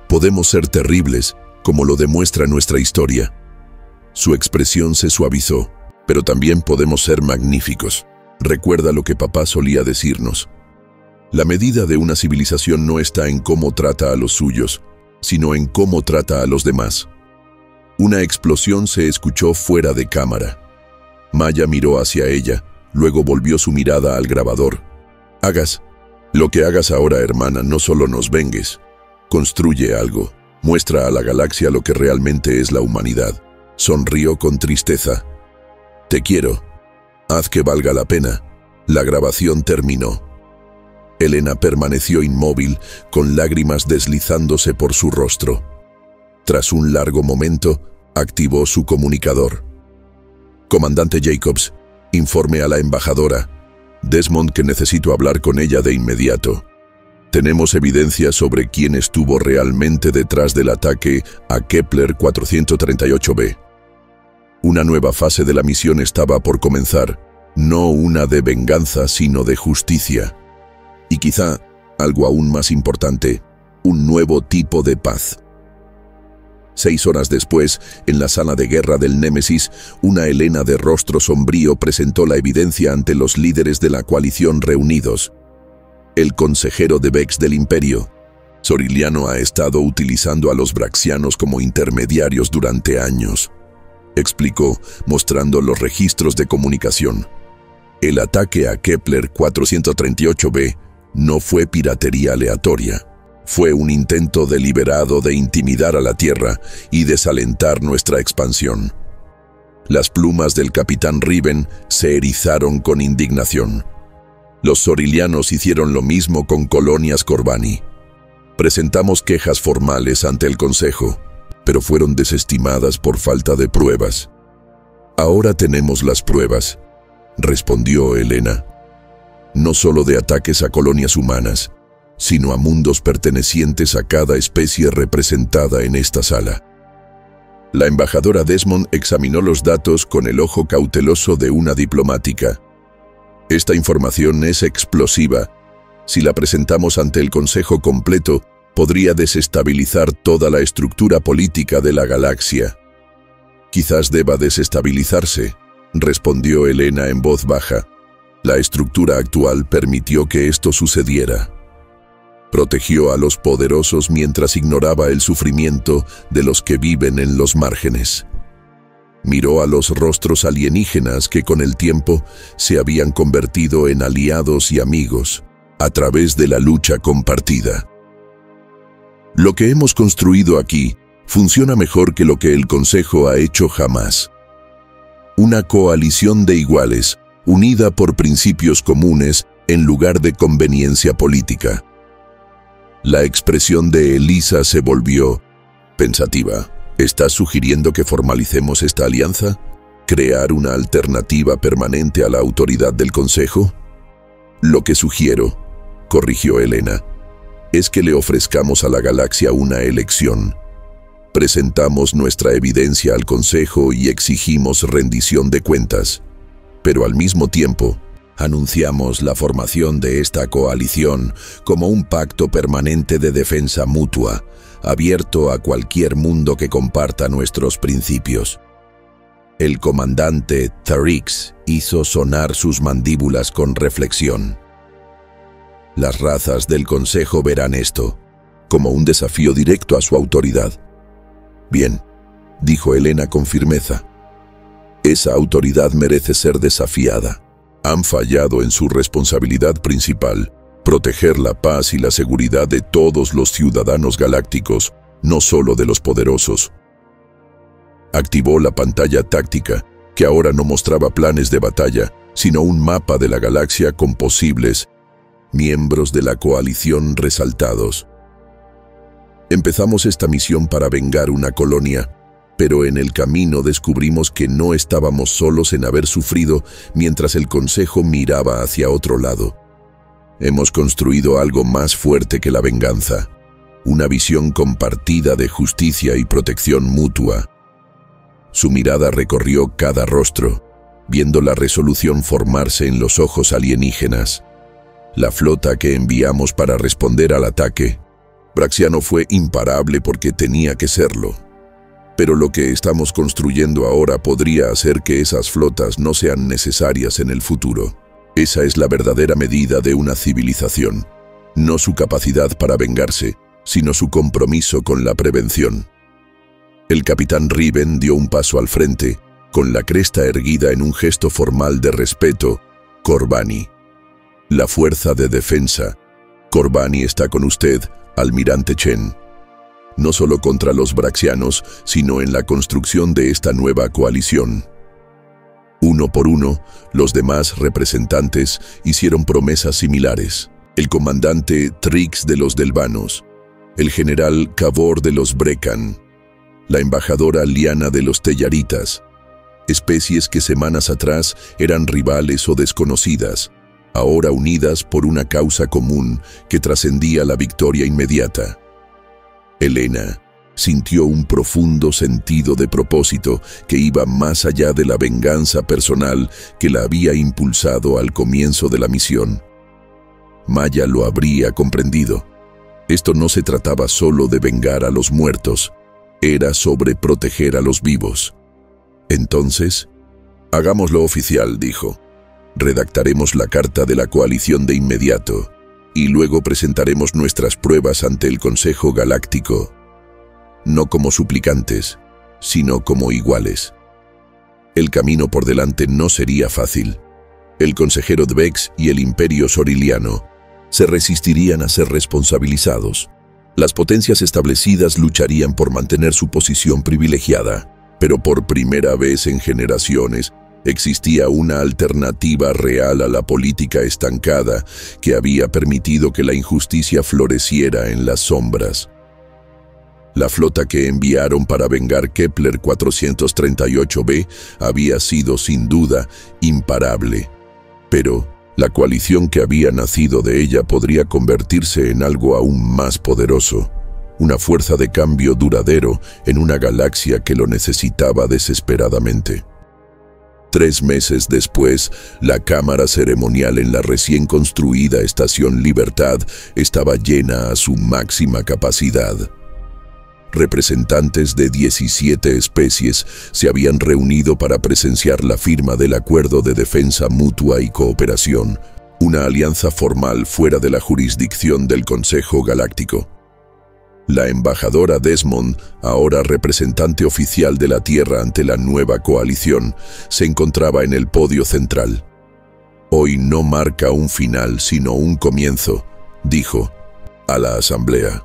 Podemos ser terribles, como lo demuestra nuestra historia. Su expresión se suavizó, pero también podemos ser magníficos. Recuerda lo que papá solía decirnos. La medida de una civilización no está en cómo trata a los suyos, sino en cómo trata a los demás. Una explosión se escuchó fuera de cámara. Maya miró hacia ella, luego volvió su mirada al grabador. Hagas lo que hagas ahora, hermana, no solo nos vengues. Construye algo. Muestra a la galaxia lo que realmente es la humanidad. Sonrió con tristeza. Te quiero. Haz que valga la pena. La grabación terminó. Elena permaneció inmóvil, con lágrimas deslizándose por su rostro. Tras un largo momento, activó su comunicador. Comandante Jacobs, informe a la embajadora. Desmond, que necesito hablar con ella de inmediato. Tenemos evidencia sobre quién estuvo realmente detrás del ataque a Kepler 438b. Una nueva fase de la misión estaba por comenzar, no una de venganza, sino de justicia. Y quizá, algo aún más importante, un nuevo tipo de paz. 6 horas después, en la sala de guerra del Némesis, una Elena de rostro sombrío presentó la evidencia ante los líderes de la coalición reunidos. El consejero de Vex del Imperio, Soriliano, ha estado utilizando a los braxianos como intermediarios durante años, explicó, mostrando los registros de comunicación. El ataque a Kepler 438b no fue piratería aleatoria. Fue un intento deliberado de intimidar a la Tierra y desalentar nuestra expansión. Las plumas del capitán Riven se erizaron con indignación. Los sorilianos hicieron lo mismo con colonias Corbani. Presentamos quejas formales ante el Consejo, pero fueron desestimadas por falta de pruebas. Ahora tenemos las pruebas, respondió Elena. No solo de ataques a colonias humanas, sino a mundos pertenecientes a cada especie representada en esta sala. La embajadora Desmond examinó los datos con el ojo cauteloso de una diplomática. Esta información es explosiva. Si la presentamos ante el Consejo completo, podría desestabilizar toda la estructura política de la galaxia. Quizás deba desestabilizarse, respondió Elena en voz baja. La estructura actual permitió que esto sucediera. Protegió a los poderosos mientras ignoraba el sufrimiento de los que viven en los márgenes. Miró a los rostros alienígenas que con el tiempo se habían convertido en aliados y amigos a través de la lucha compartida. Lo que hemos construido aquí funciona mejor que lo que el Consejo ha hecho jamás. Una coalición de iguales, unida por principios comunes en lugar de conveniencia política. La expresión de Elisa se volvió pensativa. ¿Estás sugiriendo que formalicemos esta alianza? ¿Crear una alternativa permanente a la autoridad del Consejo? Lo que sugiero, corrigió Elena, es que le ofrezcamos a la galaxia una elección. Presentamos nuestra evidencia al Consejo y exigimos rendición de cuentas, pero al mismo tiempo Anunciamos la formación de esta coalición como un pacto permanente de defensa mutua, abierto a cualquier mundo que comparta nuestros principios. El comandante Tariq hizo sonar sus mandíbulas con reflexión. Las razas del Consejo verán esto como un desafío directo a su autoridad. Bien, dijo Helena con firmeza. Esa autoridad merece ser desafiada. Han fallado en su responsabilidad principal, proteger la paz y la seguridad de todos los ciudadanos galácticos, no solo de los poderosos. Activó la pantalla táctica, que ahora no mostraba planes de batalla, sino un mapa de la galaxia con posibles miembros de la coalición resaltados. Empezamos esta misión para vengar una colonia, pero en el camino descubrimos que no estábamos solos en haber sufrido mientras el Consejo miraba hacia otro lado. Hemos construido algo más fuerte que la venganza, una visión compartida de justicia y protección mutua. Su mirada recorrió cada rostro, viendo la resolución formarse en los ojos alienígenas. La flota que enviamos para responder al ataque, Braxiano, fue imparable porque tenía que serlo. Pero lo que estamos construyendo ahora podría hacer que esas flotas no sean necesarias en el futuro. Esa es la verdadera medida de una civilización, no su capacidad para vengarse, sino su compromiso con la prevención. El capitán Riven dio un paso al frente, con la cresta erguida en un gesto formal de respeto. Corbani. La fuerza de defensa. Corbani está con usted, almirante Chen. No solo contra los braxianos, sino en la construcción de esta nueva coalición. Uno por uno, los demás representantes hicieron promesas similares. El comandante Trix de los Delvanos, el general Cavor de los Brecan, la embajadora Liana de los Tellaritas, especies que semanas atrás eran rivales o desconocidas, ahora unidas por una causa común que trascendía la victoria inmediata. Helena sintió un profundo sentido de propósito que iba más allá de la venganza personal que la había impulsado al comienzo de la misión. Maya lo habría comprendido. Esto no se trataba solo de vengar a los muertos, era sobre proteger a los vivos. Entonces, hagámoslo oficial, dijo. Redactaremos la carta de la coalición de inmediato, y luego presentaremos nuestras pruebas ante el Consejo Galáctico, no como suplicantes, sino como iguales. El camino por delante no sería fácil. El consejero Dvex y el Imperio Soriliano se resistirían a ser responsabilizados. Las potencias establecidas lucharían por mantener su posición privilegiada, pero por primera vez en generaciones, existía una alternativa real a la política estancada que había permitido que la injusticia floreciera en las sombras. La flota que enviaron para vengar Kepler 438b había sido sin duda imparable, pero la coalición que había nacido de ella podría convertirse en algo aún más poderoso, una fuerza de cambio duradero en una galaxia que lo necesitaba desesperadamente. 3 meses después, la cámara ceremonial en la recién construida Estación Libertad estaba llena a su máxima capacidad. Representantes de 17 especies se habían reunido para presenciar la firma del Acuerdo de Defensa Mutua y Cooperación, una alianza formal fuera de la jurisdicción del Consejo Galáctico. La embajadora Desmond, ahora representante oficial de la Tierra ante la nueva coalición, se encontraba en el podio central. Hoy no marca un final, sino un comienzo, dijo a la asamblea.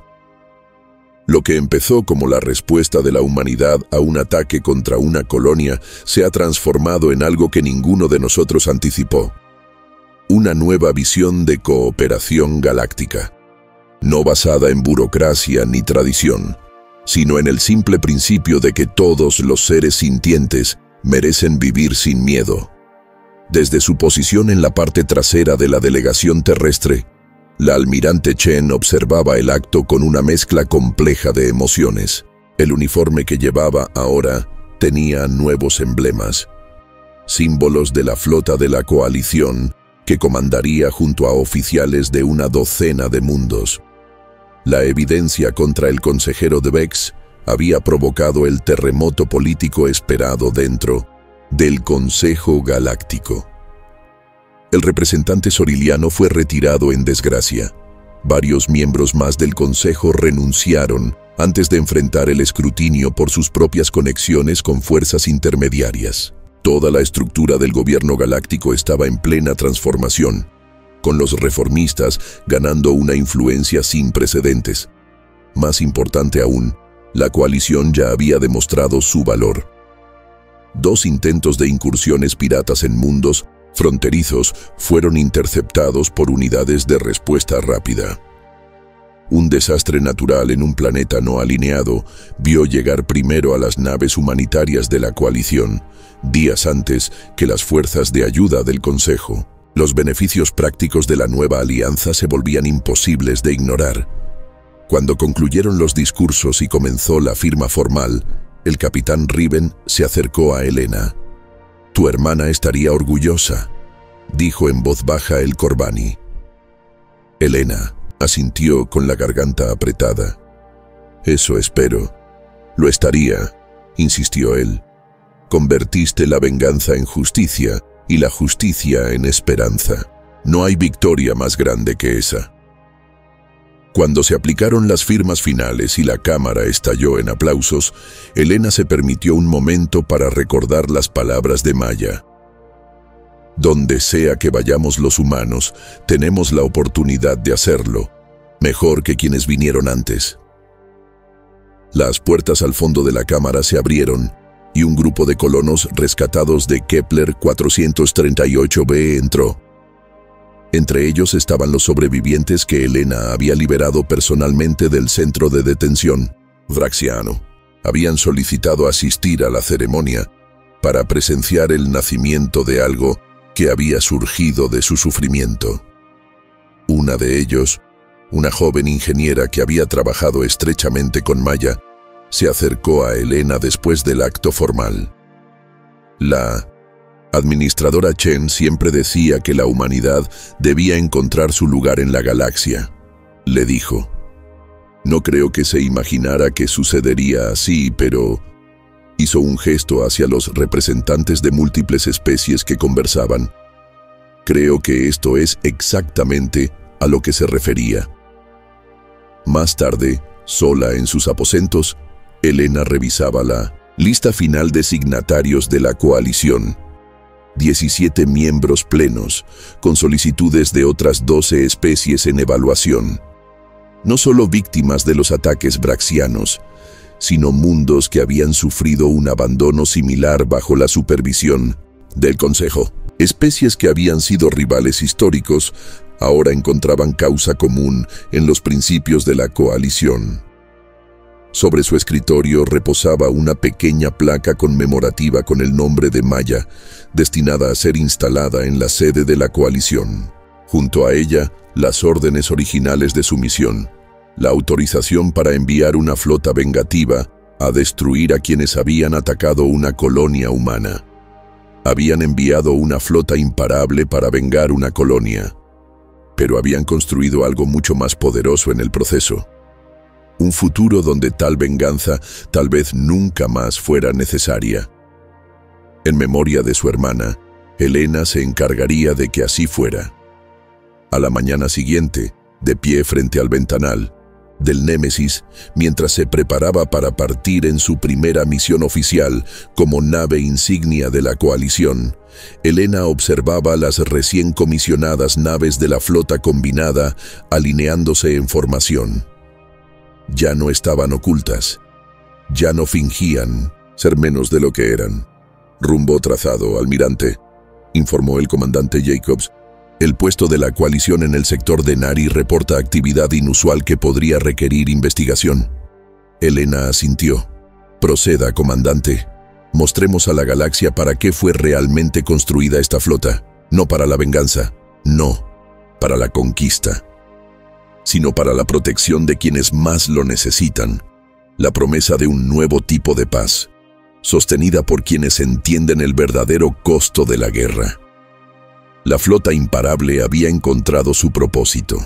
Lo que empezó como la respuesta de la humanidad a un ataque contra una colonia se ha transformado en algo que ninguno de nosotros anticipó. Una nueva visión de cooperación galáctica. No basada en burocracia ni tradición, sino en el simple principio de que todos los seres sintientes merecen vivir sin miedo. Desde su posición en la parte trasera de la delegación terrestre, la almirante Chen observaba el acto con una mezcla compleja de emociones. El uniforme que llevaba ahora tenía nuevos emblemas, símbolos de la flota de la coalición que comandaría junto a oficiales de una docena de mundos. La evidencia contra el consejero de Vex había provocado el terremoto político esperado dentro del Consejo Galáctico. El representante soriliano fue retirado en desgracia. Varios miembros más del Consejo renunciaron antes de enfrentar el escrutinio por sus propias conexiones con fuerzas intermediarias. Toda la estructura del gobierno galáctico estaba en plena transformación, con los reformistas ganando una influencia sin precedentes. Más importante aún, la coalición ya había demostrado su valor. 2 intentos de incursiones piratas en mundos fronterizos fueron interceptados por unidades de respuesta rápida. Un desastre natural en un planeta no alineado vio llegar primero a las naves humanitarias de la coalición, días antes que las fuerzas de ayuda del Consejo. Los beneficios prácticos de la nueva alianza se volvían imposibles de ignorar. Cuando concluyeron los discursos y comenzó la firma formal, el capitán Riven se acercó a Helena. «Tu hermana estaría orgullosa», dijo en voz baja el Corbani. Helena asintió con la garganta apretada. «Eso espero». «Lo estaría», insistió él. «Convertiste la venganza en justicia y la justicia en esperanza. No hay victoria más grande que esa». Cuando se aplicaron las firmas finales y la cámara estalló en aplausos, Helena se permitió un momento para recordar las palabras de Maya. «Donde sea que vayamos los humanos, tenemos la oportunidad de hacerlo, mejor que quienes vinieron antes». Las puertas al fondo de la cámara se abrieron y un grupo de colonos rescatados de Kepler 438b entró. Entre ellos estaban los sobrevivientes que Helena había liberado personalmente del centro de detención, Vraxiano. Habían solicitado asistir a la ceremonia para presenciar el nacimiento de algo que había surgido de su sufrimiento. Una de ellos, una joven ingeniera que había trabajado estrechamente con Maya, se acercó a Helena después del acto formal. La administradora Chen siempre decía que la humanidad debía encontrar su lugar en la galaxia, le dijo. No creo que se imaginara que sucedería así, pero hizo un gesto hacia los representantes de múltiples especies que conversaban. Creo que esto es exactamente a lo que se refería. Más tarde, sola en sus aposentos, Helena revisaba la lista final de signatarios de la coalición. 17 miembros plenos, con solicitudes de otras 12 especies en evaluación. No solo víctimas de los ataques braxianos, sino mundos que habían sufrido un abandono similar bajo la supervisión del Consejo. Especies que habían sido rivales históricos, ahora encontraban causa común en los principios de la coalición. Sobre su escritorio reposaba una pequeña placa conmemorativa con el nombre de Maya, destinada a ser instalada en la sede de la coalición. Junto a ella, las órdenes originales de su misión, la autorización para enviar una flota vengativa a destruir a quienes habían atacado una colonia humana. Habían enviado una flota imparable para vengar una colonia, pero habían construido algo mucho más poderoso en el proceso. Un futuro donde tal venganza tal vez nunca más fuera necesaria. En memoria de su hermana, Helena se encargaría de que así fuera. A la mañana siguiente, de pie frente al ventanal del Némesis, mientras se preparaba para partir en su primera misión oficial como nave insignia de la coalición, Helena observaba las recién comisionadas naves de la flota combinada alineándose en formación. Ya no estaban ocultas, ya no fingían ser menos de lo que eran. «Rumbo trazado, almirante», informó el comandante Jacobs. «El puesto de la coalición en el sector de Nari reporta actividad inusual que podría requerir investigación». Helena asintió. «Proceda, comandante. Mostremos a la galaxia para qué fue realmente construida esta flota. No para la venganza, no, para la conquista, sino para la protección de quienes más lo necesitan, la promesa de un nuevo tipo de paz, sostenida por quienes entienden el verdadero costo de la guerra». La flota imparable había encontrado su propósito.